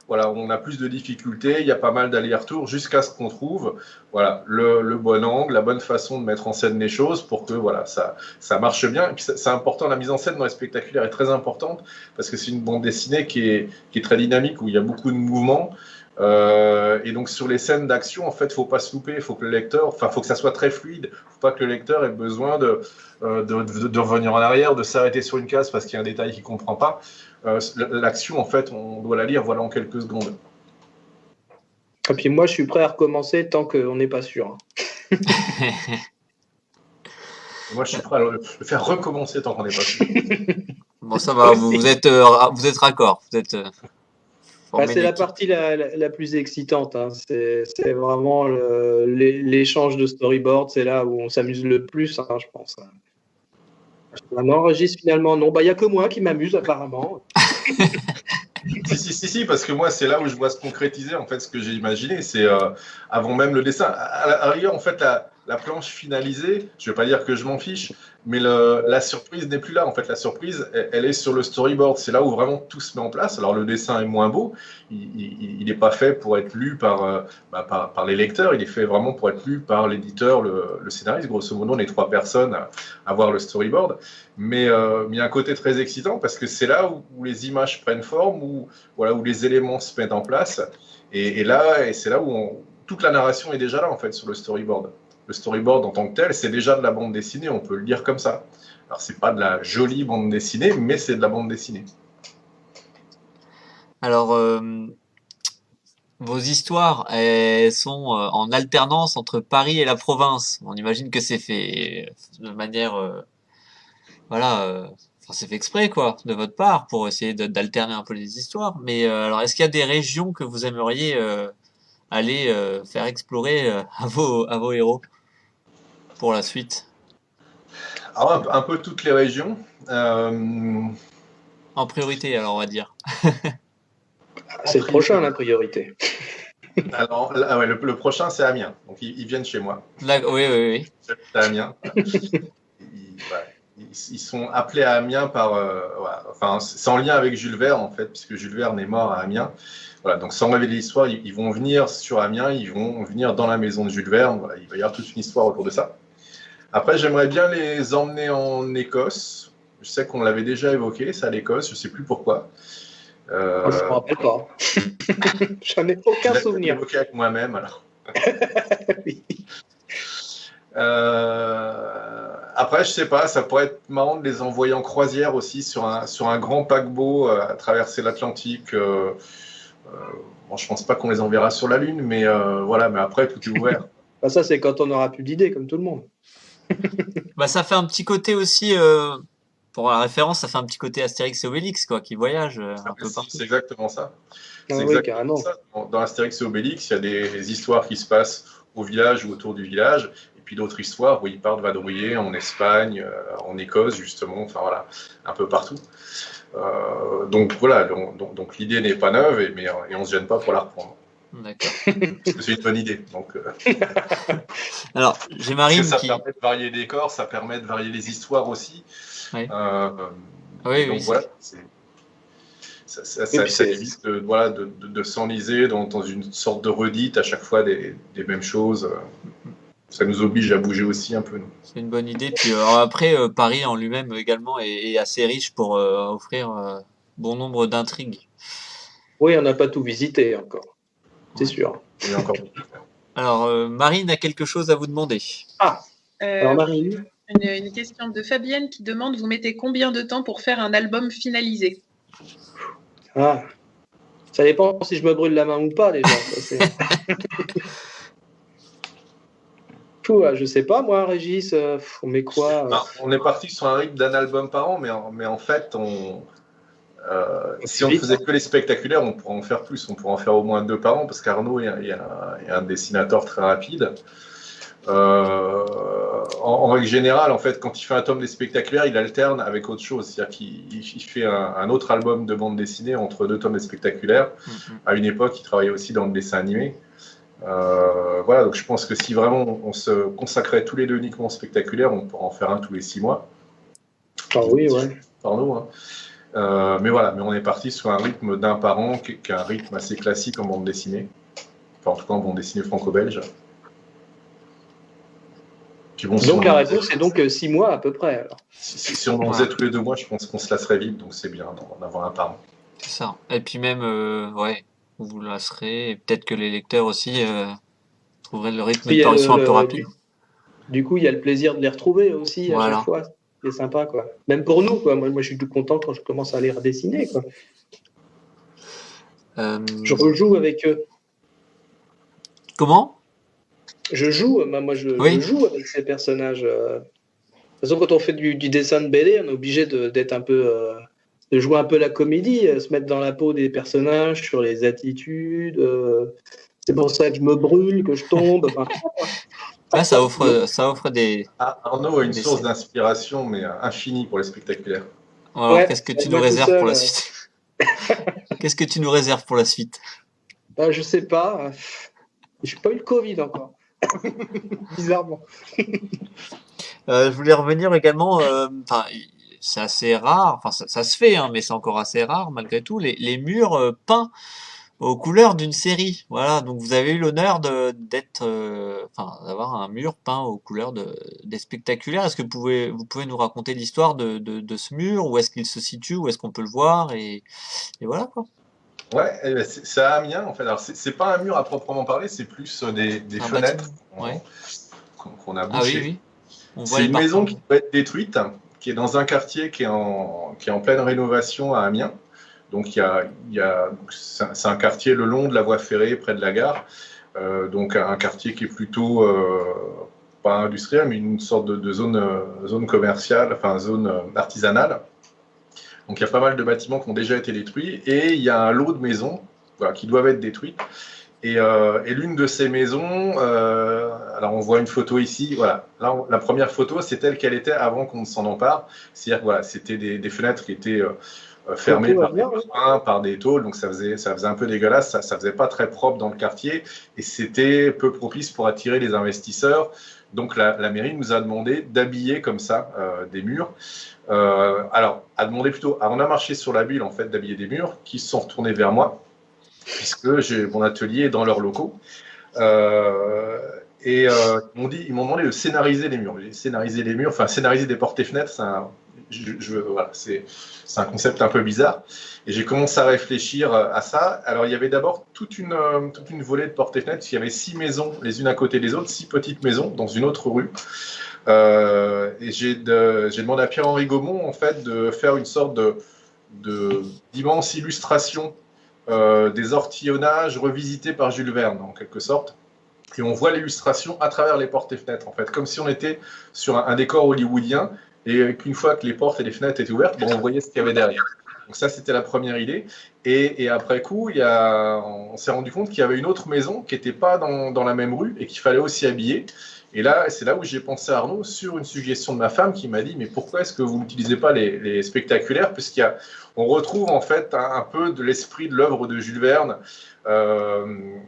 on a plus de difficultés, il y a pas mal d'allers-retours jusqu'à ce qu'on trouve le bon angle, la bonne façon de mettre en scène les choses pour que ça marche bien. Et puis c'est important, la mise en scène dans les spectaculaires est très importante parce que c'est une bande dessinée qui est très dynamique, où il y a beaucoup de mouvements. Et donc sur les scènes d'action, en fait, faut pas se louper, faut que ça soit très fluide, faut pas que le lecteur ait besoin de revenir en arrière, de s'arrêter sur une case parce qu'il y a un détail qu'il comprend pas. L'action, en fait, on doit la lire en quelques secondes. Et puis moi, je suis prêt à recommencer tant qu'on n'est pas sûr. Moi, je suis prêt à le faire recommencer tant qu'on n'est pas sûr. Bon, ça va, vous êtes raccord. Vous êtes. C'est la partie la plus excitante. Hein. C'est vraiment l'échange de storyboard. C'est là où on s'amuse le plus, hein, je pense. Non, Régis, finalement, non. Il n'y a que moi qui m'amuse, apparemment. Si, parce que moi, c'est là où je vois se concrétiser en fait ce que j'ai imaginé. C'est avant même le dessin. À la rigueur, en fait, la planche finalisée, je ne vais pas dire que je m'en fiche, mais la surprise n'est plus là. En fait, la surprise, elle est sur le storyboard. C'est là où vraiment tout se met en place. Alors, le dessin est moins beau. Il n'est pas fait pour être lu par les lecteurs. Il est fait vraiment pour être lu par l'éditeur, le scénariste. Grosso modo, on est 3 personnes à voir le storyboard. Mais il y a un côté très excitant parce que c'est là où les images prennent forme, où les éléments se mettent en place. Et c'est là où toute la narration est déjà là, en fait, sur le storyboard. Le storyboard en tant que tel, c'est déjà de la bande dessinée, on peut le lire comme ça. Alors, c'est pas de la jolie bande dessinée, mais c'est de la bande dessinée. Alors, vos histoires, elles sont en alternance entre Paris et la province. On imagine que c'est fait de manière voilà, enfin, c'est fait exprès, quoi, de votre part, pour essayer d'alterner un peu les histoires. Mais alors, est-ce qu'il y a des régions que vous aimeriez aller faire explorer à vos héros pour la suite? Alors, un peu toutes les régions. En priorité, alors, on va dire. C'est le prochain, la priorité. Alors, ah ouais, le prochain, c'est Amiens. Donc, ils viennent chez moi. Là, oui, oui, oui. C'est à Amiens. Ils sont appelés à Amiens par. Voilà. Enfin, c'est en lien avec Jules Verne, en fait, puisque Jules Verne est mort à Amiens. Voilà, donc, sans révéler l'histoire, ils vont venir sur Amiens, ils vont venir dans la maison de Jules Verne. Voilà, il va y avoir toute une histoire autour de ça. Après, j'aimerais bien les emmener en Écosse. Je sais qu'on l'avait déjà évoqué, ça, l'Écosse, je ne sais plus pourquoi. Je ne me rappelle pas. J'en ai aucun souvenir. Évoqué avec moi-même, alors. Oui. Après, je sais pas, ça pourrait être marrant de les envoyer en croisière aussi sur un grand paquebot à traverser l'Atlantique. Bon, je pense pas qu'on les enverra sur la Lune, mais voilà, mais après, tout est ouvert. Bah, ça, c'est quand on n'aura plus d'idées, comme tout le monde. Bah, ça fait un petit côté aussi, pour la référence, ça fait un petit côté Astérix et Obélix, quoi, qui voyagent un peu partout. C'est exactement ça. Ah C'est oui, exactement carrément. ça. Dans Astérix et Obélix, il y a des histoires qui se passent au village ou autour du village, et puis d'autres histoires où ils partent vadrouiller en Espagne, en Écosse, justement, enfin voilà, un peu partout. Donc voilà, donc l'idée n'est pas neuve, et on ne se gêne pas pour la reprendre. D'accord. Parce que c'est une bonne idée. Donc, Alors, j'ai Marine ça qui... permet de varier les corps, ça permet de varier les histoires aussi. Ouais. Oui, donc oui, voilà, ça évite de s'enliser dans une sorte de redite à chaque fois des mêmes choses. Ça nous oblige à bouger aussi un peu. Nous. C'est une bonne idée. Puis après, Paris en lui-même également est assez riche pour offrir bon nombre d'intrigues. Oui, on n'a pas tout visité encore. C'est sûr. Il y a encore... Alors, Marine a quelque chose à vous demander. Ah, alors Marine. Une question de Fabienne qui demande, vous mettez combien de temps pour faire un album finalisé? Ah, ça dépend si je me brûle la main ou pas déjà. Je sais pas, moi, Régis, on met quoi On est parti sur un rythme d'un album par an, mais en fait, si on ne faisait que les spectaculaires, on pourrait en faire plus. On pourrait en faire au moins 2 par an, parce qu'Arnaud est un dessinateur très rapide. En règle générale, en fait, quand il fait un tome des spectaculaires, il alterne avec autre chose. C'est-à-dire qu'il fait un autre album de bande dessinée entre 2 tomes des spectaculaires. À une époque, il travaillait aussi dans le dessin animé. Voilà, donc je pense que si vraiment on se consacrait tous les 2 uniquement au spectaculaire, on pourrait en faire un tous les 6 mois. Ah oui, ouais. Pardon, hein. Mais voilà, mais on est parti sur un rythme d'un par an, qui est un rythme assez classique en bande dessinée. Enfin, en tout cas, en bande dessinée franco-belge. Bon, donc la réponse est donc 6 mois à peu près. Alors. Si on en faisait tous les 2 mois, je pense qu'on se lasserait vite, donc c'est bien d'en avoir un par an. C'est ça. Et puis même, ouais, vous vous lasserez. Et peut-être que les lecteurs aussi trouveraient le rythme de parution un peu rapide. Du coup, il y a le plaisir de les retrouver aussi à chaque fois. C'est sympa, quoi. Même pour nous, quoi. Moi, je suis tout content quand je commence à les redessiner, quoi. Je rejoue avec eux. Comment ? Je joue avec ces personnages. De toute façon, quand on fait du dessin de BD, on est obligé d'être un peu, de jouer un peu la comédie, se mettre dans la peau des personnages, sur les attitudes. C'est pour ça que je me brûle, que je tombe. Là, ça offre des. Arnaud a une source d'inspiration, mais infinie pour les spectaculaires. Alors, ouais, qu'est-ce que tu nous réserves pour la suite? Qu'est-ce que tu nous réserves pour la suite? Je sais pas. Je n'ai pas eu le Covid encore. Bizarrement. Je voulais revenir également, c'est assez rare, enfin ça se fait, hein, mais c'est encore assez rare malgré tout, les murs peints aux couleurs d'une série. Voilà, donc vous avez eu l'honneur d'avoir un mur peint aux couleurs des spectaculaires. Est-ce que vous pouvez nous raconter l'histoire de ce mur? Où est-ce qu'il se situe? Où est-ce qu'on peut le voir? Et voilà, quoi. Ouais, c'est à Amiens, en fait. Alors, c'est pas un mur à proprement parler, c'est plus des fenêtres qu'on a bouchées. Ah oui, oui. C'est une maison qui peut être détruite, qui est dans un quartier qui est en pleine rénovation à Amiens. Donc, c'est un quartier le long de la voie ferrée, près de la gare. Donc, un quartier qui est plutôt pas industrielle, mais une sorte de zone commerciale, enfin zone artisanale. Donc il y a pas mal de bâtiments qui ont déjà été détruits et il y a un lot de maisons voilà, qui doivent être détruites. Et l'une de ces maisons, alors on voit une photo ici, voilà. Là, la première photo, c'est telle qu'elle était avant qu'on ne s'en empare. C'est-à-dire que voilà, c'était des fenêtres qui étaient fermées par des freins, par des tôles, donc ça faisait un peu dégueulasse, ça faisait pas très propre dans le quartier et c'était peu propice pour attirer les investisseurs. Donc la mairie nous a demandé d'habiller comme ça des murs. Alors, a demandé plutôt, on a marché sur la bulle en fait d'habiller des murs qui se sont retournés vers moi puisque j'ai mon atelier dans leurs locaux. Ils m'ont demandé de scénariser les murs. Scénariser les murs, enfin scénariser des portes et fenêtres, voilà, c'est un concept un peu bizarre. Et j'ai commencé à réfléchir à ça. Alors il y avait d'abord toute une volée de portes et fenêtres. Il y avait 6 maisons les unes à côté des autres, 6 petites maisons dans une autre rue. Et j'ai demandé à Pierre-Henri Gaumont en fait de faire une sorte d'immense illustration des ortillonnages revisités par Jules Verne en quelque sorte. Et on voit l'illustration à travers les portes et fenêtres en fait, comme si on était sur un décor hollywoodien et qu'une fois que les portes et les fenêtres étaient ouvertes, on voyait ce qu'il y avait derrière. Donc ça, c'était la première idée. Et après coup, on s'est rendu compte qu'il y avait une autre maison qui n'était pas dans la même rue et qu'il fallait aussi habiller. Et là, c'est là où j'ai pensé à Arnaud sur une suggestion de ma femme qui m'a dit « Mais pourquoi est-ce que vous n'utilisez pas les spectaculaires ?» Puisqu'on retrouve en fait un peu de l'esprit de l'œuvre de Jules Verne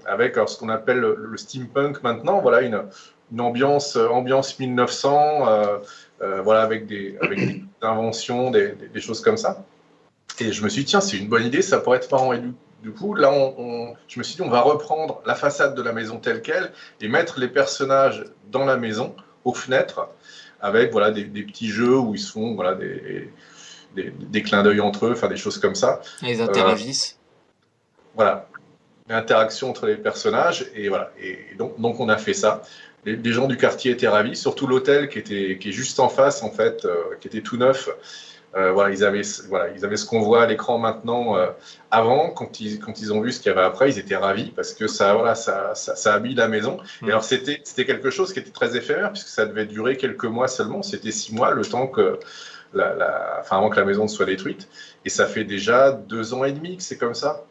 avec ce qu'on appelle le steampunk maintenant, voilà, une ambiance 1900, voilà, avec des inventions, des choses comme ça. Et je me suis dit, tiens, c'est une bonne idée, ça pourrait être marrant. Et du coup, là, je me suis dit, on va reprendre la façade de la maison telle qu'elle et mettre les personnages dans la maison, aux fenêtres, avec voilà, des petits jeux où ils se font voilà, des clins d'œil entre eux, enfin des choses comme ça. Et ils interagissent. Voilà, l'interaction entre les personnages. Et voilà. Et donc on a fait ça. Les gens du quartier étaient ravis, surtout l'hôtel qui est juste en face, en fait, qui était tout neuf. Voilà, ils avaient ce qu'on voit à l'écran maintenant. Avant, quand ils ont vu ce qu'il y avait après, ils étaient ravis parce que ça habille la maison. Et alors c'était quelque chose qui était très éphémère puisque ça devait durer quelques mois seulement. C'était 6 mois, le temps que avant que la maison soit détruite. Et ça fait déjà 2 ans et demi que c'est comme ça.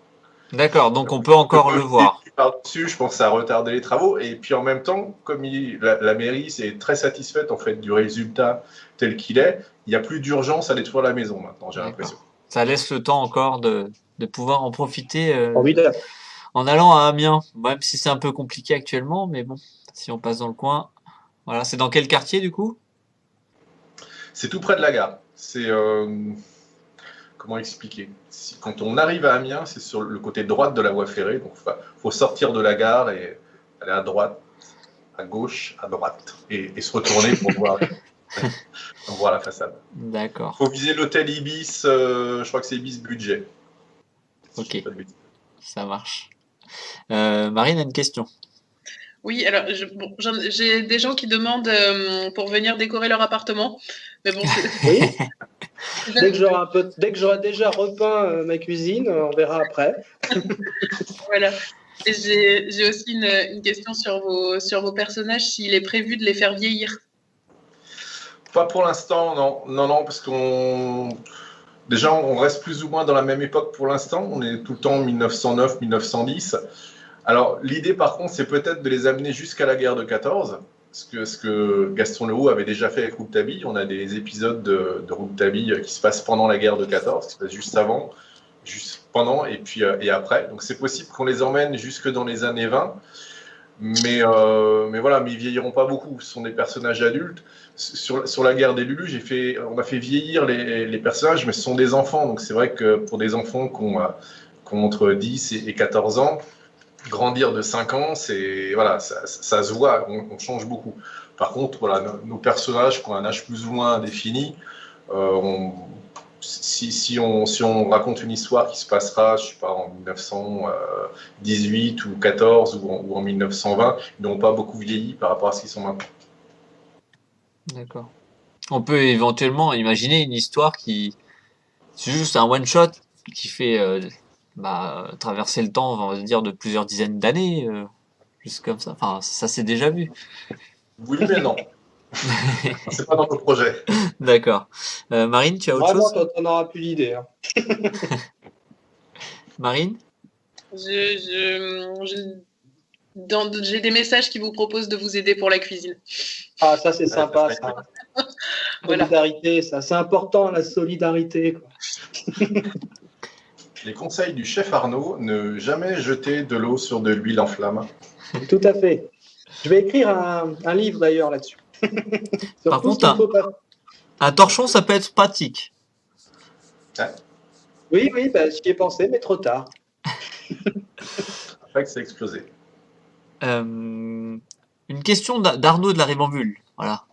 D'accord, donc on peut encore le voir. Par-dessus, je pense que ça a retardé les travaux. Et puis en même temps, comme la mairie est très satisfaite en fait du résultat tel qu'il est, il n'y a plus d'urgence à détruire la maison maintenant, j'ai l'impression. Ça laisse le temps encore de pouvoir en profiter Formidable. en allant à Amiens, même si c'est un peu compliqué actuellement, mais bon, si on passe dans le coin. Voilà, c'est dans quel quartier du coup? C'est tout près de la gare. C'est comment expliquer? Quand on arrive à Amiens, c'est sur le côté droite de la voie ferrée. Donc, faut sortir de la gare et aller à droite, à gauche, à droite, et se retourner pour voir la façade. D'accord. Faut viser l'hôtel Ibis. Je crois que c'est Ibis Budget. Ok, ça marche. Marine a une question. Oui, alors j'ai des gens qui demandent pour venir décorer leur appartement. Mais bon, oui. Dès que j'aurai déjà repeint ma cuisine, on verra après. Voilà. Et j'ai aussi une question sur vos personnages, s'il est prévu de les faire vieillir. Pas pour l'instant, non, parce déjà on reste plus ou moins dans la même époque pour l'instant. On est tout le temps en 1909, 1910. Alors l'idée par contre, c'est peut-être de les amener jusqu'à la guerre de 14. Ce que Gaston Leroux avait déjà fait avec Rouletabille. On a des épisodes de Rouletabille qui se passent pendant la guerre de 14, qui se passent juste avant, juste pendant et après. Donc c'est possible qu'on les emmène jusque dans les années 20. Mais voilà, mais ils vieilliront pas beaucoup. Ce sont des personnages adultes. Sur la guerre des Lulu, on a fait vieillir les personnages, mais ce sont des enfants. Donc c'est vrai que pour des enfants qui ont entre 10 et 14 ans, grandir de 5 ans, voilà, ça se voit, on change beaucoup. Par contre, voilà, nos personnages qui ont un âge plus ou moins défini, si on raconte une histoire qui se passera, je sais pas, en 1918 ou 14 ou en 1920, ils n'ont pas beaucoup vieilli par rapport à ce qu'ils sont maintenant. D'accord. On peut éventuellement imaginer une histoire c'est juste un one shot qui fait traverser le temps, on va dire, de plusieurs dizaines d'années, juste comme ça. Enfin, ça s'est déjà vu. Oui, mais non. C'est pas dans le projet. D'accord. Marine, tu as autre Vraiment, chose? toi, t'en auras plus d'idée. Hein. Marine? J'ai des messages qui vous proposent de vous aider pour la cuisine. Ah, ça, c'est sympa, ça. Voilà. Solidarité, ça. C'est important, la solidarité. Quoi. Les conseils du chef Arnaud, ne jamais jeter de l'eau sur de l'huile en flamme. Tout à fait. Je vais écrire un livre, d'ailleurs, là-dessus. Sur Par tout ce contre, qu'il faut pas. un torchon, ça peut être pratique. Oui, j'y ai pensé, mais trop tard. Après que c'est explosé. Une question d'Arnaud de la Ribambule, voilà,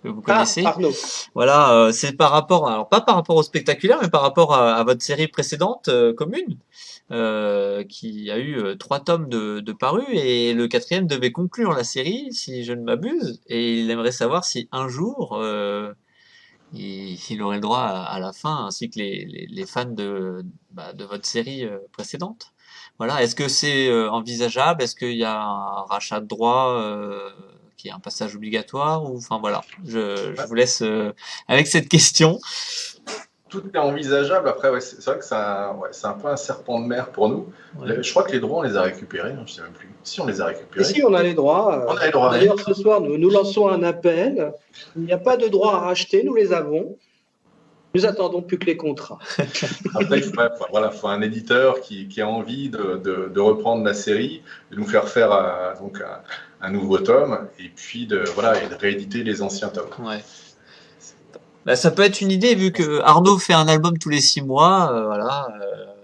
que vous connaissez. Arnaud. Voilà, c'est par rapport, alors pas par rapport au spectaculaire, mais par rapport à votre série précédente, commune, qui a eu 3 tomes de parus, et le 4e devait conclure la série, si je ne m'abuse, et il aimerait savoir si un jour il aurait le droit à la fin, ainsi que les fans de votre série précédente. Voilà. Est-ce que c'est envisageable? Est-ce qu'il y a un rachat de droits qui est un passage obligatoire? Ou enfin voilà, je vous laisse avec cette question. Tout est envisageable. Après, ouais, c'est vrai que c'est un peu un serpent de mer pour nous. Ouais. Je crois que les droits, on les a récupérés. Je ne sais même plus. Si, on les a récupérés. Ici, on a les droits. On a les droits. D'ailleurs, ce soir, nous lançons un appel. Il n'y a pas de droits à racheter, nous les avons. Nous attendons plus que les contrats. Après, il faut un éditeur qui a envie de reprendre la série, de nous faire donc un nouveau tome, et puis de rééditer les anciens tomes. Ouais. Bah, ça peut être une idée, vu que Arnaud fait un album tous les 6 mois, voilà,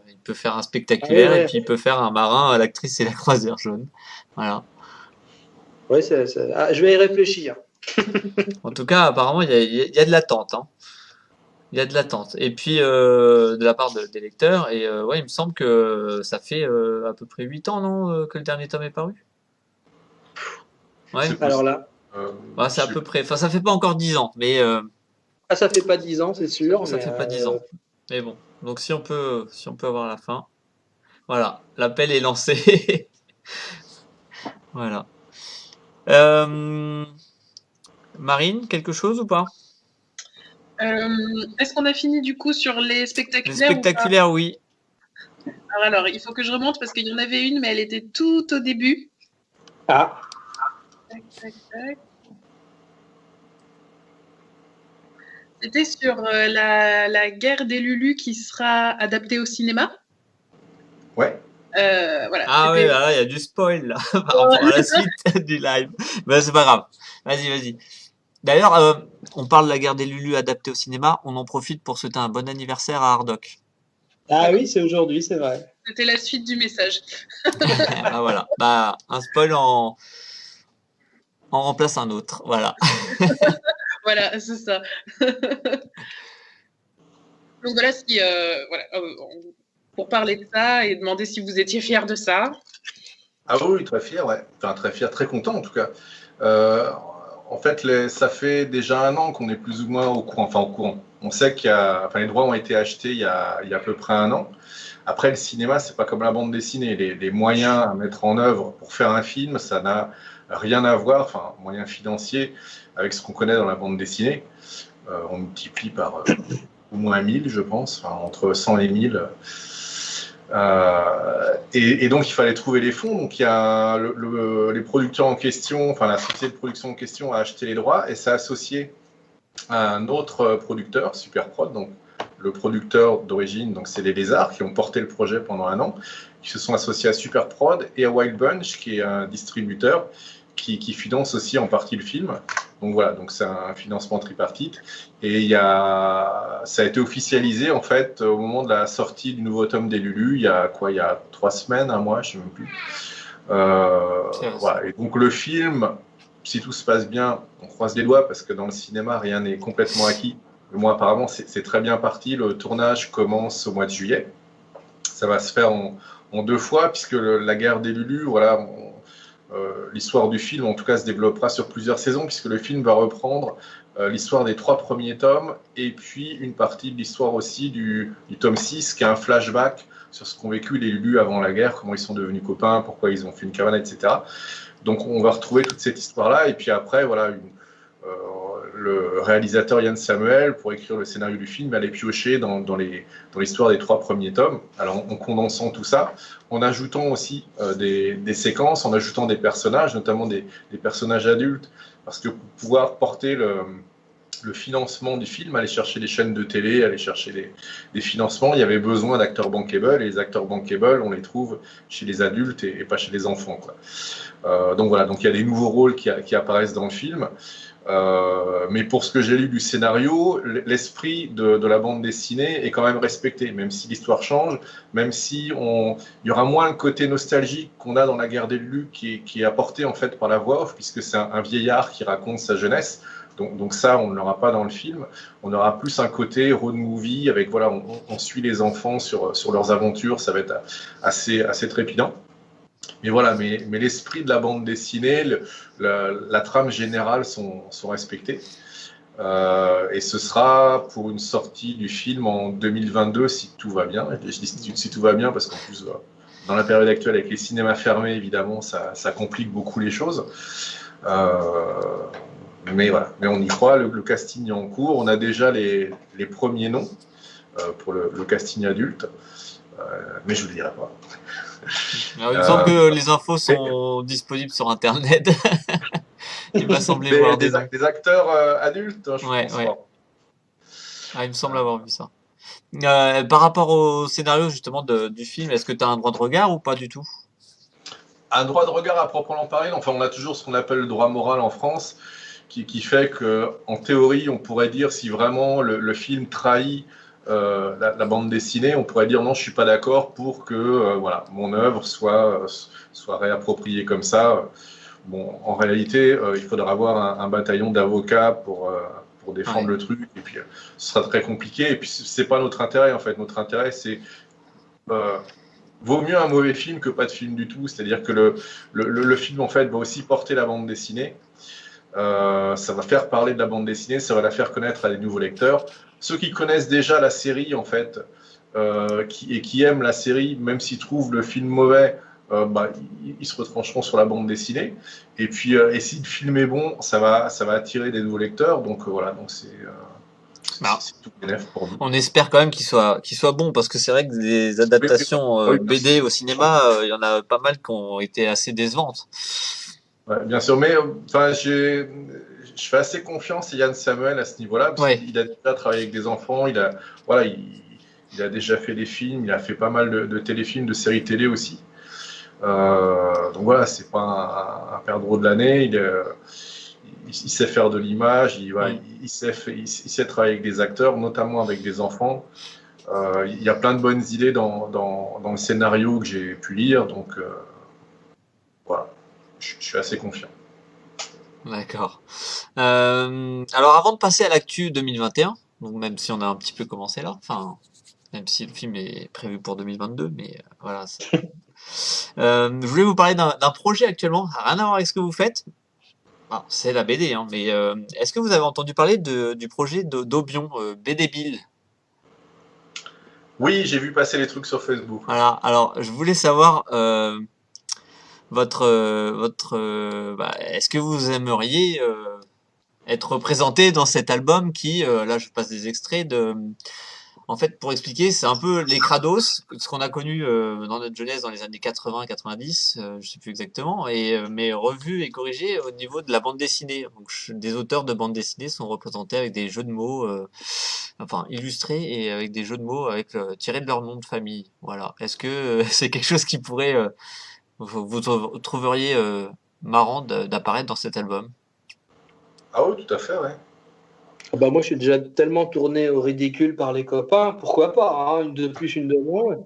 il peut faire un spectaculaire, Ouais. et puis il peut faire un marin à l'actrice et la croisière jaune. Voilà. Oui, je vais y réfléchir. En tout cas, apparemment, il y a de l'attente, hein. Il y a de l'attente. Et puis, de la part des lecteurs, et ouais, il me semble que ça fait à peu près 8 ans, non, que le dernier tome est paru? Ouais. C'est Alors là, Bah, c'est à peu près, enfin, ça fait pas encore 10 ans, mais ça fait pas 10 ans, c'est sûr. ça mais, fait pas 10 ans. Mais bon, donc si on peut avoir la fin. Voilà, l'appel est lancé. Voilà. Marine, quelque chose ou pas? Est-ce qu'on a fini du coup sur les Les spectaculaires ou pas? spectaculaires, oui. Alors, il faut que je remonte parce qu'il y en avait une, mais elle était tout au début. Ah, Tac, tac, tac. C'était sur la guerre des Lulus qui sera adaptée au cinéma. Ouais. Voilà. Ah oui, c'était- là, il y a du spoil là, par rapport à la suite du live. Mais c'est pas grave. Vas-y. D'ailleurs, on parle de la guerre des Lulus adaptée au cinéma. On en profite pour souhaiter un bon anniversaire à Hardock. ah oui, c'est aujourd'hui, c'est vrai. C'était la suite du message. Bah, voilà. Bah, un spoil en remplace un autre. Voilà. Voilà, c'est ça. Donc voilà, pour parler de ça et demander si vous étiez fiers de ça. Ah oui, très fier, ouais. Enfin, très fier, très content en tout cas. En fait, ça fait déjà 1 an qu'on est plus ou moins au courant. On sait les droits ont été achetés il y a à peu près 1 an. Après, le cinéma, c'est pas comme la bande dessinée. Les moyens à mettre en œuvre pour faire un film, ça n'a rien à voir, enfin, moyens financiers, avec ce qu'on connaît dans la bande dessinée. On multiplie par au moins 1000, je pense, enfin, entre 100 et 1000. Et donc, il fallait trouver les fonds. Donc, il y a les producteurs en question, enfin, la société de production en question a acheté les droits et s'est associé à un autre producteur, Superprod, donc le producteur d'origine, donc c'est les Lézards qui ont porté le projet pendant 1 an, qui se sont associés à Superprod et à Wild Bunch, qui est un distributeur qui finance aussi en partie le film. Donc voilà, donc c'est un financement tripartite. Et ça a été officialisé en fait au moment de la sortie du nouveau tome des Lulus, il y a 3 semaines, 1 mois, je ne sais même plus. Voilà. Et donc le film, si tout se passe bien, on croise les doigts parce que dans le cinéma, rien n'est complètement acquis. Mais moi, apparemment, c'est très bien parti. Le tournage commence au mois de juillet. Ça va se faire en 2 fois, puisque la guerre des Lulus, voilà, l'histoire du film, en tout cas, se développera sur plusieurs saisons, puisque le film va reprendre l'histoire des 3 premiers tomes, et puis une partie de l'histoire aussi du tome 6, qui est un flashback sur ce qu'ont vécu les Lulus avant la guerre, comment ils sont devenus copains, pourquoi ils ont fait une cabane, etc. Donc on va retrouver toute cette histoire-là, et puis après, voilà, le réalisateur Yann Samuel, pour écrire le scénario du film, allait piocher dans l'histoire des 3 premiers tomes, alors en condensant tout ça, en ajoutant aussi des séquences, en ajoutant des personnages, notamment des personnages adultes, parce que pour pouvoir porter le financement du film, aller chercher des chaînes de télé, aller chercher des financements, il y avait besoin d'acteurs bankable, et les acteurs bankable, on les trouve chez les adultes et pas chez les enfants, quoi. Donc voilà, donc il y a des nouveaux rôles qui apparaissent dans le film. Mais pour ce que j'ai lu du scénario, l'esprit de la bande dessinée est quand même respecté, même si l'histoire change, même si il y aura moins le côté nostalgique qu'on a dans La Guerre des Loups qui est apporté en fait par la voix off, puisque c'est un vieillard qui raconte sa jeunesse. Donc ça, on ne l'aura pas dans le film. On aura plus un côté road movie avec, voilà, on suit les enfants sur leurs aventures, ça va être assez trépidant. Mais voilà, mais l'esprit de la bande dessinée, la trame générale sont respectés. Et ce sera pour une sortie du film en 2022 si tout va bien. Je dis si tout va bien parce qu'en plus, dans la période actuelle, avec les cinémas fermés, évidemment, ça complique beaucoup les choses. Mais voilà, mais on y croit, le casting est en cours. On a déjà les premiers noms pour le casting adulte, mais je ne vous le dirai pas. Alors, il me semble que les infos sont disponibles sur Internet. Il m'a semblé voir des acteurs adultes, je ouais, pense ouais. pas. Ah, il me semble avoir vu ça. Par rapport au scénario justement du film, est-ce que tu as un droit de regard ou pas du tout? Un droit de regard à proprement parler, enfin on a toujours ce qu'on appelle le droit moral en France, qui fait qu'en théorie, on pourrait dire si vraiment le film trahit la bande dessinée, on pourrait dire non, je suis pas d'accord pour que voilà, mon œuvre soit réappropriée comme ça. Bon, en réalité, il faudra avoir un bataillon d'avocats pour défendre le truc, et puis ce sera très compliqué. Et puis c'est pas notre intérêt en fait. Notre intérêt, c'est vaut mieux un mauvais film que pas de film du tout. C'est-à-dire que le film en fait va aussi porter la bande dessinée. Ça va faire parler de la bande dessinée, ça va la faire connaître à des nouveaux lecteurs. Ceux qui connaissent déjà la série, en fait, qui aiment la série, même s'ils trouvent le film mauvais, ils se retrancheront sur la bande dessinée. Et puis, et si le film est bon, ça va attirer des nouveaux lecteurs. Donc voilà, donc c'est tout bénef pour nous. On espère quand même qu'il soit bon, parce que c'est vrai que des adaptations BD au cinéma, il y en a pas mal qui ont été assez décevantes. Ouais, bien sûr, mais enfin, je fais assez confiance à Yann Samuel à ce niveau-là, parce qu'il a déjà travaillé avec des enfants, il a déjà fait des films, il a fait pas mal de téléfilms, de séries télé aussi. Donc voilà, c'est pas un perdreau de l'année, il sait faire de l'image, il sait travailler avec des acteurs, notamment avec des enfants. Il y a plein de bonnes idées dans le scénario que j'ai pu lire, donc voilà. Je suis assez confiant. D'accord. Alors avant de passer à l'actu 2021, donc même si on a un petit peu commencé là, enfin même si le film est prévu pour 2022, mais voilà. Je voulais vous parler d'un projet actuellement, rien à voir avec ce que vous faites. Alors, c'est la BD, hein, mais est-ce que vous avez entendu parler du projet d'Aubion, BD Bill? Oui, j'ai vu passer les trucs sur Facebook. Voilà. Alors je voulais savoir. Est-ce que vous aimeriez être représenté dans cet album qui, là je passe des extraits en fait pour expliquer, c'est un peu les Krados, ce qu'on a connu dans notre jeunesse dans les années 80-90, je sais plus exactement, mais revu et corrigé au niveau de la bande dessinée. Donc des auteurs de bande dessinée sont représentés avec des jeux de mots, enfin illustrés et avec des jeux de mots tirés de leur nom de famille. Voilà. Est-ce que c'est quelque chose qui pourrait vous trouveriez marrant d'apparaître dans cet album? Ah oui, tout à fait, ouais. Bah moi, je suis déjà tellement tourné au ridicule par les copains. Pourquoi pas, hein, une de plus, une de moins.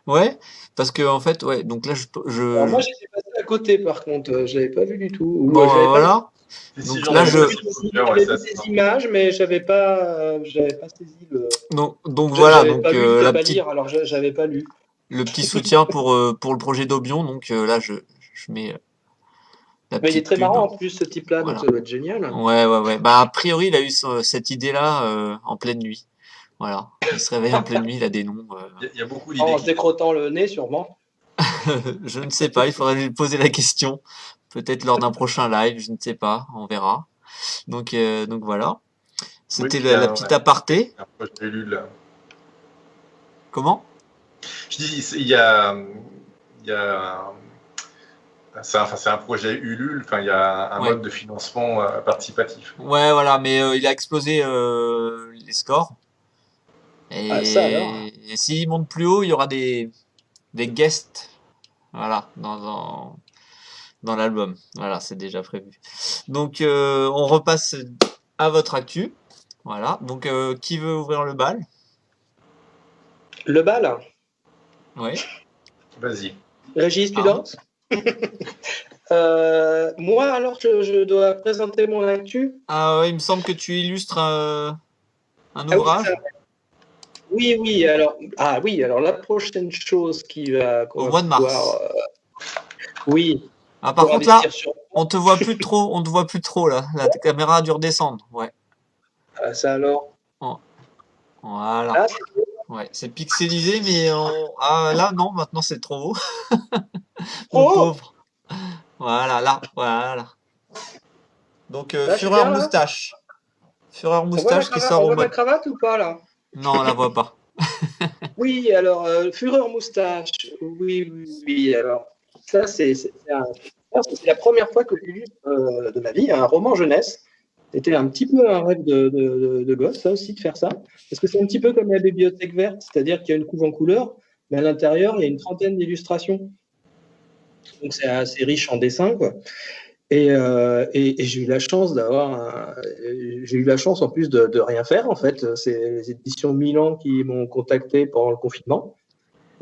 Ouais, parce que en fait, ouais. Donc là, Alors moi, j'étais passé à côté, par contre. Je l'avais pas vu du tout. Ou, bon, j'avais voilà. Si, Donc j'en là, ai je. j'avais vu des images, mais j'avais pas saisi le. Donc voilà. J'avais Donc pas vu le la tape à petite, lire, alors j'avais pas lu. le petit soutien pour le projet d'Aubion. Donc là, je mets la Mais il est petite très pub. marrant en plus, ce type-là, Voilà. donc ça doit être génial. Ouais. Bah a priori, il a eu cette idée-là en pleine nuit. Voilà. Il se réveille en pleine nuit, il a des noms. Il y a beaucoup d'idées. En se décrottant le nez, sûrement. Je ne sais pas, il faudrait lui poser la question. Peut-être lors d'un prochain live, je ne sais pas, on verra. Donc voilà. Oui, C'était puis il y la a petite aparté. un projet Ulule. Comment? Je dis, il y a c'est un projet Ulule, enfin, il y a un Ouais. mode de financement participatif. Ouais, voilà, mais il a explosé les scores. Ah, ça alors. Et s'il monte plus haut, il y aura des guests, voilà, dans l'album. Voilà, c'est déjà prévu. Donc, on repasse à votre actu. Voilà. Donc, qui veut ouvrir le bal? Le bal, Oui. Vas-y. Régis, tu Arnaud? danses? Moi, alors, je dois présenter mon actu. Ah, ouais, il me semble que tu illustres un Ah oui, ça. ouvrage Oui, oui, alors la prochaine chose qu'on au va mois de pouvoir, mars. oui, Ah, par pour contre, là, investir sur on te voit plus trop, on te voit plus trop, là. La caméra a dû redescendre. Ouais. ça alors. Oh, voilà. Là, Ouais, c'est pixelisé, mais ah, là, non, maintenant c'est trop haut. Mon oh, pauvre. Voilà, là, voilà. Donc, là, je suis Fureur bien là. Moustache. Fureur Moustache qui sort On au voit mois ma de... cravate ou pas là? Non, on la voit pas. Oui, alors Fureur moustache. Oui, oui, oui. Alors ça, c'est la première fois que j'illustre de ma vie un roman jeunesse. C'était un petit peu un rêve de gosse, ça aussi, de faire ça. Parce que c'est un petit peu comme la bibliothèque verte, c'est-à-dire qu'il y a une couve en couleur, mais à l'intérieur, il y a une trentaine d'illustrations. Donc c'est assez riche en dessins, quoi. Et j'ai eu la chance j'ai eu la chance en plus de rien faire en fait. C'est les éditions Milan qui m'ont contacté pendant le confinement.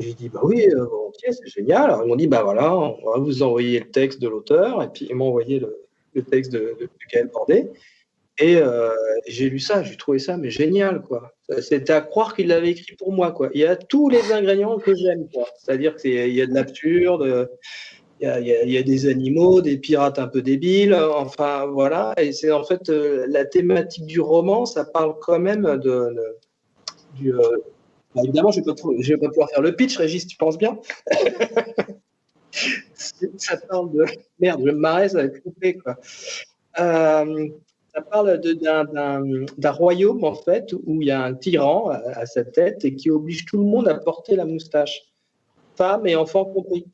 J'ai dit bah oui, volontiers, c'est génial. Alors ils m'ont dit bah voilà, on va vous envoyer le texte de l'auteur et puis ils m'ont envoyé le texte de Gaël Bordet. Et j'ai lu ça, j'ai trouvé ça mais génial quoi. C'était à croire qu'il l'avait écrit pour moi quoi. Il y a tous les ingrédients que j'aime quoi. C'est-à-dire il y a de l'absurde. Il y a des animaux, des pirates un peu débiles, enfin voilà. Et c'est en fait la thématique du roman, ça parle quand même du. Bah, évidemment, je vais pas pouvoir faire le pitch, Régis, tu penses bien? Ça parle de. Merde, je vais me marrer, ça va être coupé quoi. Ça parle d'un royaume en fait où il y a un tyran à sa tête et qui oblige tout le monde à porter la moustache, femmes et enfants compris.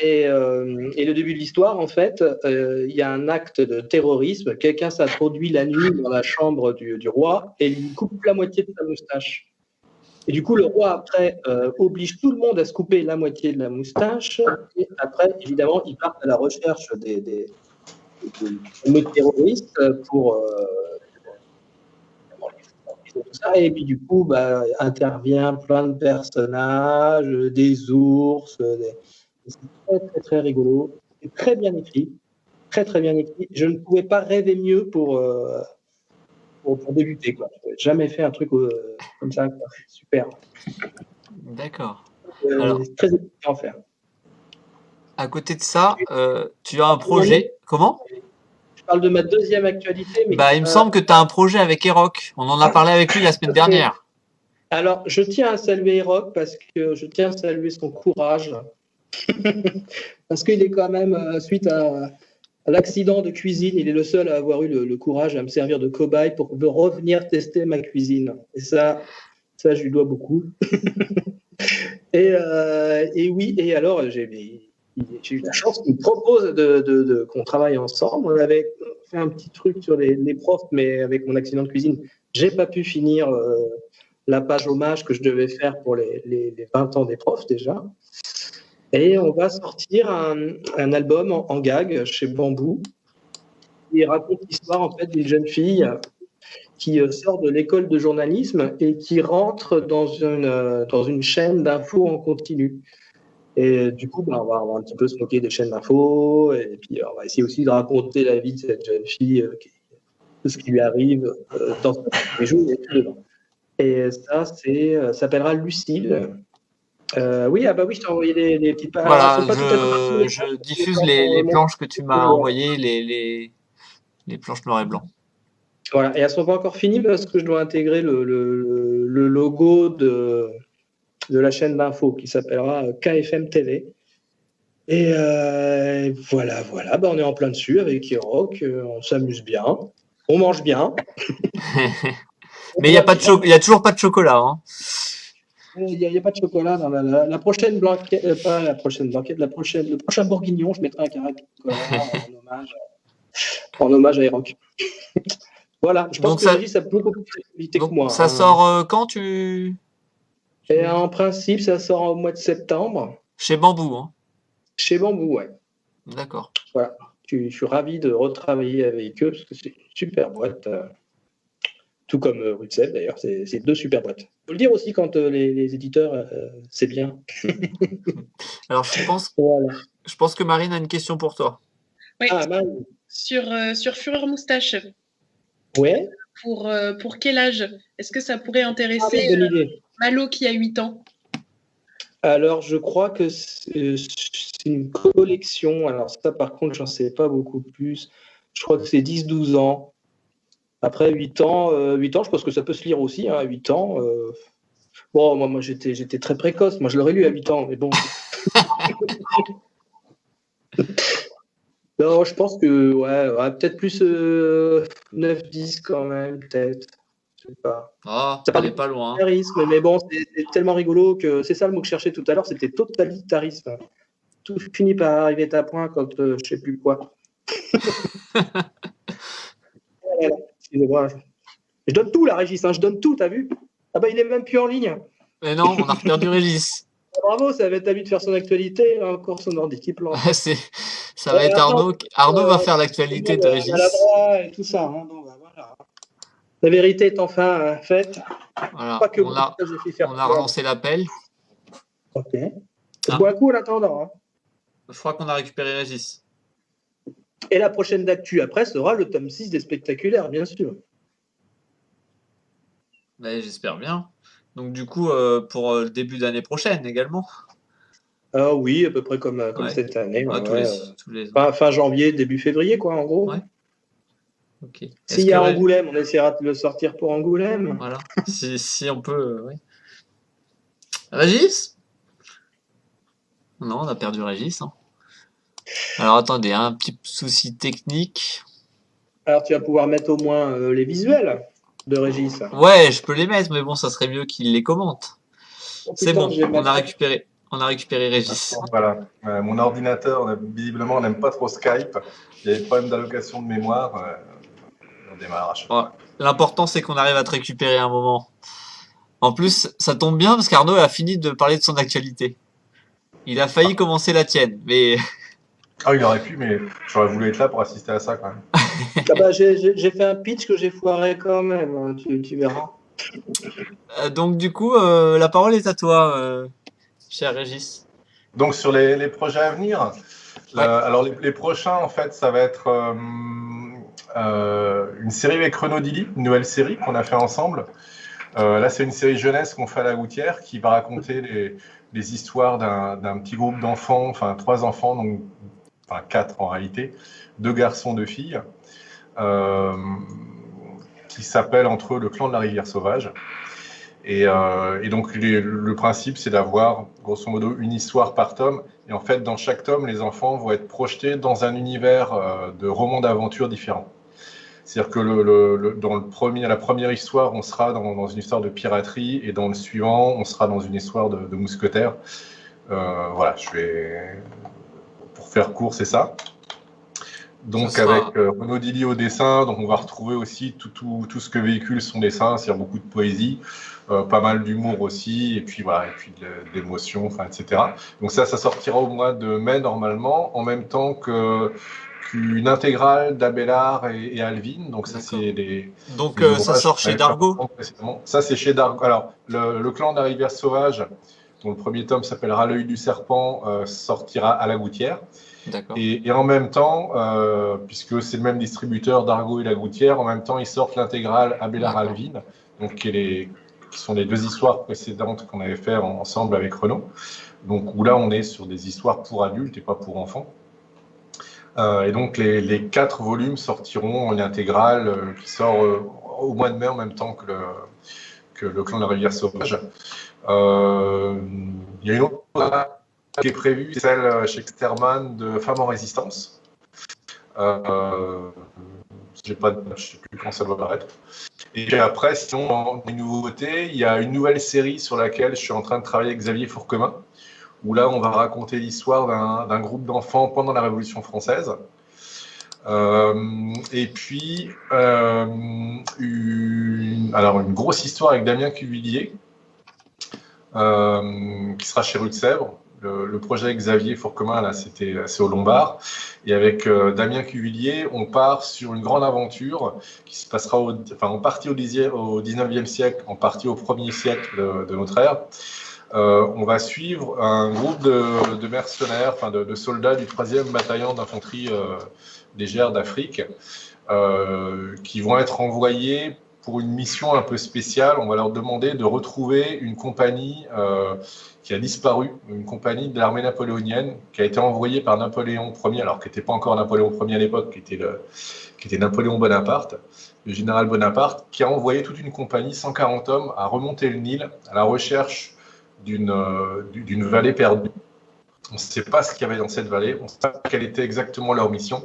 Et le début de l'histoire, en fait, il y a un acte de terrorisme. Quelqu'un s'introduit la nuit dans la chambre du roi et lui coupe la moitié de sa moustache. Et du coup, le roi, après, oblige tout le monde à se couper la moitié de la moustache. Et après, évidemment, il part à la recherche des terroristes pour tout ça. Et puis, du coup, bah, intervient plein de personnages, des ours. C'est très, très, très rigolo. C'est très bien écrit. Très, très bien écrit. Je ne pouvais pas rêver mieux pour débuter. Quoi. Je n'avais jamais fait un truc comme ça. Quoi. Super. D'accord. Alors, C'est très évident à faire. à côté de ça, tu as un projet. Comment? Je parle de ma deuxième actualité. Mais Bah, il me semble que tu as un projet avec Eroc. On en a parlé avec lui la semaine dernière. Alors, je tiens à saluer Eroc parce que je tiens à saluer son courage. Parce qu'il est quand même, suite à l'accident de cuisine, il est le seul à avoir eu le courage à me servir de cobaye pour revenir tester ma cuisine. Et ça je lui dois beaucoup. Et oui, et alors j'ai eu la chance qu'il me propose qu'on travaille ensemble. On avait fait un petit truc sur les profs, mais avec mon accident de cuisine, j'ai pas pu finir la page hommage que je devais faire pour les 20 ans des profs déjà. Et on va sortir un album en gag chez Bambou qui raconte l'histoire en fait d'une jeune fille qui sort de l'école de journalisme et qui rentre dans une chaîne d'infos en continu. Et du coup, on va un petit peu se moquer des chaînes d'infos et puis on va essayer aussi de raconter la vie de cette jeune fille, tout ce qui lui arrive dans ses jours et tout dedans. Et ça, ça s'appellera Lucille. Oui, oui, je t'ai envoyé des petites pages. Voilà, je diffuse les planches que tu m'as envoyées, les planches noir et blanc. Voilà, et elles ne sont pas encore finies parce que je dois intégrer le logo de la chaîne d'info qui s'appellera KFM TV. Et voilà, on est en plein dessus avec Rock, on s'amuse bien, on mange bien. Mais il y a toujours pas de chocolat. Hein. Il n'y a pas de chocolat dans la prochaine blanquette, pas la prochaine blanquette, le prochain bourguignon, je mettrai un carré de chocolat en hommage à Rock. Voilà, je pense Donc que ça, Régis a beaucoup plus d'activité que moi. ça sort quand tu Et en principe, ça sort au mois de septembre. chez Bambou, hein. Chez Bambou, ouais. D'accord. Voilà. Je suis ravi de retravailler avec eux parce que c'est une super boîte. Tout comme Rutzel d'ailleurs, c'est deux super boîtes. Faut le dire aussi quand les éditeurs, c'est bien. Alors Voilà. je pense que Marine a une question pour toi. Oui, Ah, Marie. sur Fureur Moustache, Ouais. pour quel âge? Est-ce que ça pourrait Ah, intéresser bonne idée. Malo qui a 8 ans? Alors, je crois que c'est une collection. Alors, ça, par contre, j'en sais pas beaucoup plus. Je crois que c'est 10-12 ans. Après 8 ans, je pense que ça peut se lire aussi, hein, à 8 ans. Bon, moi j'étais très précoce. Moi, je l'aurais lu à 8 ans, mais bon. Non, je pense que, ouais, peut-être plus 9-10 quand même, peut-être. Je sais pas. Ah, Ça elle parle est de pas loin. Hein. totalitarisme, mais bon, c'est tellement rigolo que c'est ça le mot que je cherchais tout à l'heure, c'était totalitarisme. Tout finit par arriver à point quand je sais plus quoi. Voilà, excusez-moi. Je donne tout, la Régis, hein, je donne tout, t'as vu? Ah bah, il est même plus en ligne. Mais non, on a perdu Régis. Bravo, ça va être à lui de faire son actualité, encore son ordi qui plante. Ça va être Arnaud. Arnaud va faire l'actualité de Régis. Maladroit et tout ça. Hein, bon, bah, voilà. La vérité est enfin faite. Voilà. Pas que On a relancé l'appel. Ok. Je bois un coup en attendant. Hein. Je crois qu'on a récupéré Régis. Et la prochaine d'actu après sera le tome 6 des spectaculaires, bien sûr. Ouais, j'espère bien. Donc du coup, pour le début d'année prochaine également. Ah oui, à peu près comme Ouais. cette année. Ah, Ouais, tous les ans. Fin janvier, début février, quoi, en gros. Ouais. Ok. S'il y a Angoulême, on essaiera de le sortir pour Angoulême. Voilà. si on peut, oui. Régis? Non, on a perdu Régis. Hein. Alors attendez, un petit souci technique. Alors tu vas pouvoir mettre au moins les visuels de Régis. Ouais, je peux les mettre, mais bon, ça serait mieux qu'il les commente. C'est bon, on a récupéré Régis. Voilà. Mon ordinateur, visiblement, on n'aime pas trop Skype. Il y a des problèmes d'allocation de mémoire. On démarre à chaque fois. L'important, c'est qu'on arrive à te récupérer un moment. En plus, ça tombe bien parce qu'Arnaud a fini de parler de son actualité. Il a failli commencer la tienne, mais... Ah, il aurait pu, mais j'aurais voulu être là pour assister à ça quand même. Ah bah, j'ai fait un pitch que j'ai foiré quand même, tu verras. Donc du coup, la parole est à toi, cher Régis. Donc sur les projets à venir, ouais. Alors les prochains, en fait, ça va être une série avec Renaud Dilly, une nouvelle série qu'on a fait ensemble. Là, c'est une série jeunesse qu'on fait à la Gouttière qui va raconter les histoires d'un petit groupe d'enfants, enfin 3 enfants, donc, enfin 4 en réalité, 2 garçons, 2 filles, qui s'appellent entre eux le clan de la rivière sauvage. Et donc le principe, c'est d'avoir grosso modo une histoire par tome. Et en fait, dans chaque tome, les enfants vont être projetés dans un univers de romans d'aventure différents. C'est-à-dire que dans la première histoire, on sera dans une histoire de piraterie, et dans le suivant, on sera dans une histoire de mousquetaires. Voilà, pour faire court, c'est ça. Donc avec Renaud Dilly au dessin, donc on va retrouver aussi tout ce que véhicule son dessin, c'est-à-dire beaucoup de poésie, pas mal d'humour aussi, et puis voilà, et puis de l'émotion, enfin, etc. Donc ça sortira au mois de mai normalement, en même temps qu'une intégrale d'Abélard et Alvin. Donc ça c'est Donc ça sort chez Dargaud. Ça c'est chez Dargaud. Alors le clan de la rivière sauvage, dont le premier tome s'appellera L'œil du serpent, sortira à la Gouttière. Et en même temps, puisque c'est le même distributeur Dargaud et la Gouttière, en même temps ils sortent l'intégrale Abélard Alvin, donc qui sont les 2 histoires précédentes qu'on avait fait ensemble avec Renaud. Donc où là on est sur des histoires pour adultes et pas pour enfants. Et donc les 4 volumes sortiront en intégrale qui sort au mois de mai en même temps que le clan de la rivière sauvage. Il y a une autre qui est prévue, c'est celle chez Sterman de Femmes en résistance. Je ne sais plus quand ça doit apparaître. Et puis après, sinon, une nouveauté, il y a une nouvelle série sur laquelle je suis en train de travailler avec Xavier Fourquemin, où là, on va raconter l'histoire d'un groupe d'enfants pendant la Révolution française. Et puis, une grosse histoire avec Damien Cuvillier, qui sera chez Rue de Sèvres. Le projet avec Xavier Fourquemin, là, c'est au Lombard. Et avec Damien Cuvillier, on part sur une grande aventure qui se passera en partie au 19e siècle, en partie au 1er siècle de notre ère. On va suivre un groupe de mercenaires, de soldats du 3e bataillon d'infanterie légère d'Afrique, qui vont être envoyés pour une mission un peu spéciale. On va leur demander de retrouver une compagnie qui a disparu, une compagnie de l'armée napoléonienne qui a été envoyée par Napoléon Ier, alors qui n'était pas encore Napoléon Ier à l'époque, qui était Napoléon Bonaparte, le général Bonaparte, qui a envoyé toute une compagnie, 140 hommes, à remonter le Nil à la recherche d'une vallée perdue. On ne sait pas ce qu'il y avait dans cette vallée, on ne sait pas quelle était exactement leur mission.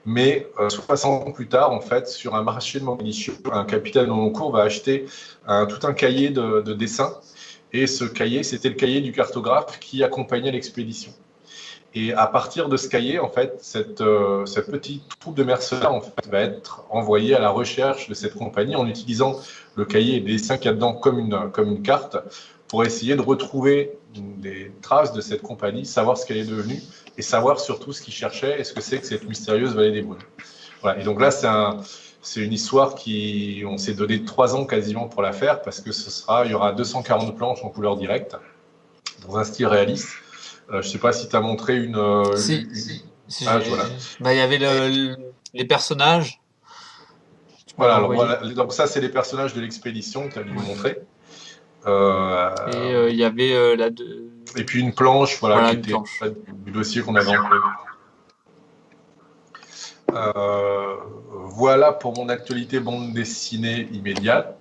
Mais 60 ans plus tard, en fait, sur un marché de Mogadiscio, un capitaine de Noncourt va acheter tout un cahier de dessins. Et ce cahier, c'était le cahier du cartographe qui accompagnait l'expédition. Et à partir de ce cahier, en fait, cette petite troupe de mercenaires en fait, va être envoyée à la recherche de cette compagnie en utilisant le cahier et les dessins qu'il y a dedans comme une carte pour essayer de retrouver des traces de cette compagnie, savoir ce qu'elle est devenue et savoir surtout ce qu'ils cherchaient et ce que c'est que cette mystérieuse vallée des Brunes. Voilà. Et donc là, c'est une histoire on s'est donné 3 ans quasiment pour la faire parce que il y aura 240 planches en couleur directe dans un style réaliste. Je ne sais pas si tu as montré une page, voilà. Bah, il y avait les personnages. Voilà, donc ça, c'est les personnages de l'expédition que tu as dû me montrer. Et il y avait Et puis une planche, voilà qui était du dossier qu'on avait employé. Voilà pour mon actualité bande dessinée immédiate.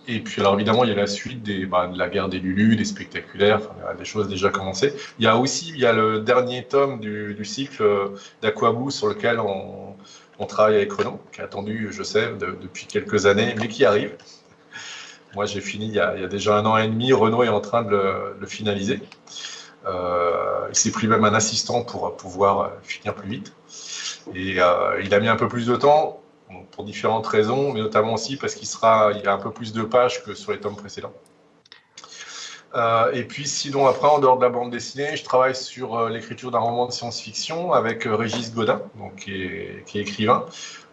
Et puis, alors évidemment, il y a la suite de la guerre des Lulu, des spectaculaires, des choses déjà commencées. Il y a le dernier tome du cycle d'Aquabou sur lequel on travaille avec Renaud, qui a attendu, je sais, depuis quelques années, mais qui arrive. Moi, j'ai fini il y a déjà 1 an et demi. Renaud est en train de le finaliser. Il s'est pris même un assistant pour pouvoir finir plus vite. Et il a mis un peu plus de temps, pour différentes raisons, mais notamment aussi parce qu'il y a un peu plus de pages que sur les tomes précédents. Et puis sinon, après, en dehors de la bande dessinée, je travaille sur l'écriture d'un roman de science-fiction avec Régis Godin, donc, qui est écrivain.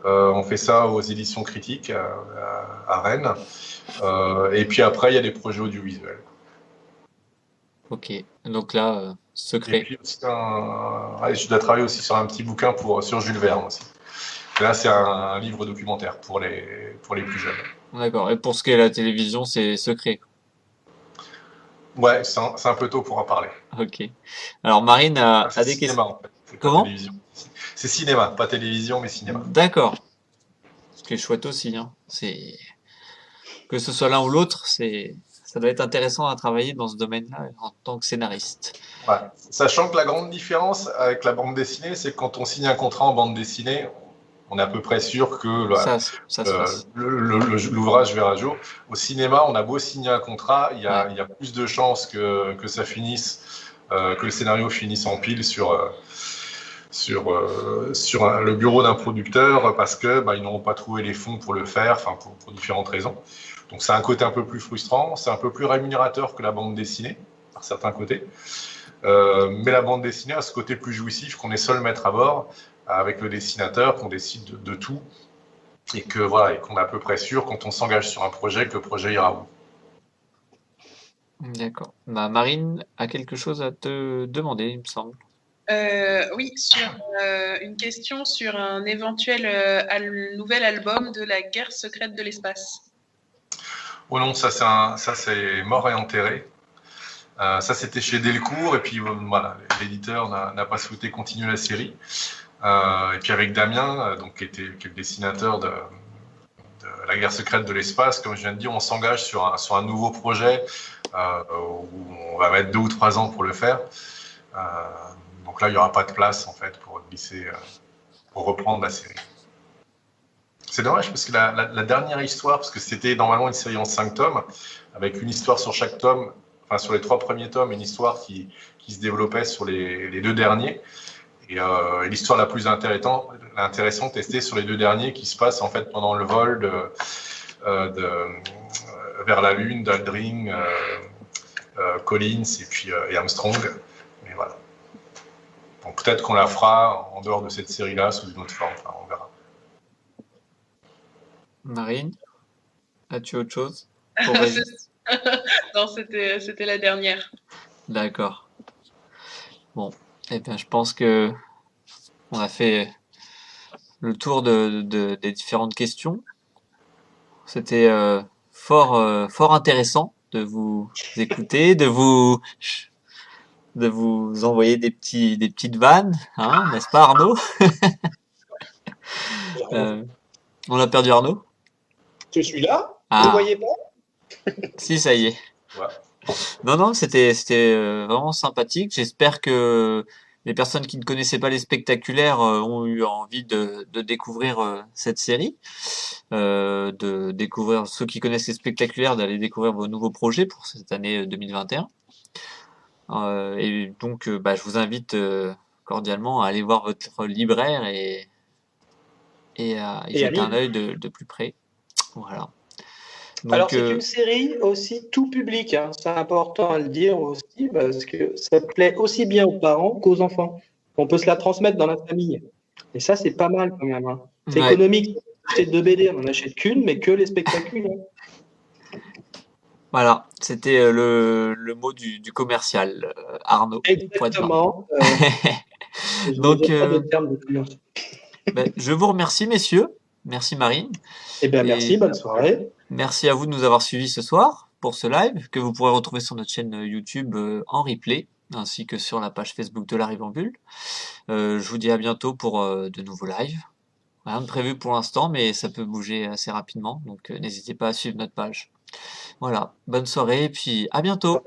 On fait ça aux éditions critiques à Rennes. Et puis après, il y a des projets audiovisuels. Ok, donc là, secret. Et puis aussi je dois travailler aussi sur un petit bouquin sur Jules Verne aussi. Et là, c'est un livre documentaire pour les plus jeunes. D'accord, et pour ce qui est la télévision, c'est secret. Ouais, c'est un peu tôt pour en parler. Ok. Alors Marine a des cinéma, questions. en fait. Comment ? C'est cinéma, pas télévision, mais cinéma. D'accord. Ce qui est chouette aussi, hein. C'est que ce soit l'un ou l'autre, ça doit être intéressant à travailler dans ce domaine-là en tant que scénariste. Ouais. Sachant que la grande différence avec la bande dessinée, c'est que quand on signe un contrat en bande dessinée, on est à peu près sûr que l'ouvrage verra jour. Au cinéma, on a beau signer un contrat, il y a plus de chances que ça finisse, que le scénario finisse en pile sur le bureau d'un producteur parce que ils n'auront pas trouvé les fonds pour le faire, pour différentes raisons. Donc c'est un côté un peu plus frustrant, c'est un peu plus rémunérateur que la bande dessinée, par certains côtés. Mais la bande dessinée a ce côté plus jouissif qu'on est seul maître à bord, avec le dessinateur, qu'on décide de tout, et qu'on est à peu près sûr, quand on s'engage sur un projet, que le projet ira où. D'accord. Marine a quelque chose à te demander, il me semble. Oui, sur une question sur un éventuel nouvel album de la guerre secrète de l'espace. Oh non, ça c'est mort et enterré. Ça c'était chez Delcourt, et puis voilà, l'éditeur n'a pas souhaité continuer la série. Et puis avec Damien, qui est le dessinateur de la guerre secrète de l'espace, comme je viens de dire, on s'engage sur un nouveau projet où on va mettre 2 ou 3 ans pour le faire. Donc là, il n'y aura pas de place en fait pour glisser, pour reprendre la série. C'est dommage parce que la dernière histoire, parce que c'était normalement une série en 5 tomes, avec une histoire sur chaque tome, enfin sur les 3 premiers tomes, une histoire qui se développait sur les 2 derniers. Et l'histoire la plus intéressante était sur les 2 derniers qui se passe en fait pendant le vol vers la Lune d'Aldrin, Collins et Armstrong. Mais voilà. Donc peut-être qu'on la fera en dehors de cette série-là sous une autre forme. Enfin, on verra. Marine, as-tu autre chose pour Régis? Non, c'était la dernière. D'accord. Bon, eh bien, je pense que on a fait le tour des différentes questions. C'était fort intéressant de vous écouter, de vous envoyer des petites vannes, hein, n'est-ce pas Arnaud? On a perdu Arnaud? Je suis là. Vous Ah, ne voyez pas? si, ça y est. Ouais. Non, c'était vraiment sympathique. J'espère que les personnes qui ne connaissaient pas les spectaculaires ont eu envie de découvrir cette série, de découvrir ceux qui connaissent les spectaculaires, d'aller découvrir vos nouveaux projets pour cette année 2021. Et donc, je vous invite cordialement à aller voir votre libraire et à y Et à jeter un lire. œil de plus près. Voilà. Alors, Donc, c'est une série aussi tout public, hein. C'est important à le dire aussi, parce que ça plaît aussi bien aux parents qu'aux enfants. On peut se la transmettre dans la famille. Et ça, c'est pas mal quand même, hein. C'est ouais. économique. C'est 2 BD, on n'en achète qu'une, mais que les spectaculaires. Voilà, c'était le mot du commercial, Arnaud Poitvin. Exactement. Je Donc, n'ai pas de terme de commerce. je vous remercie, messieurs. Merci, Marine. Eh bien, merci, Et bonne soirée. merci à vous de nous avoir suivis ce soir pour ce live que vous pourrez retrouver sur notre chaîne YouTube en replay, ainsi que sur la page Facebook de la Rivambule. Je vous dis à bientôt pour de nouveaux lives. Rien de prévu pour l'instant, mais ça peut bouger assez rapidement, donc n'hésitez pas à suivre notre page. Voilà, bonne soirée et puis à bientôt.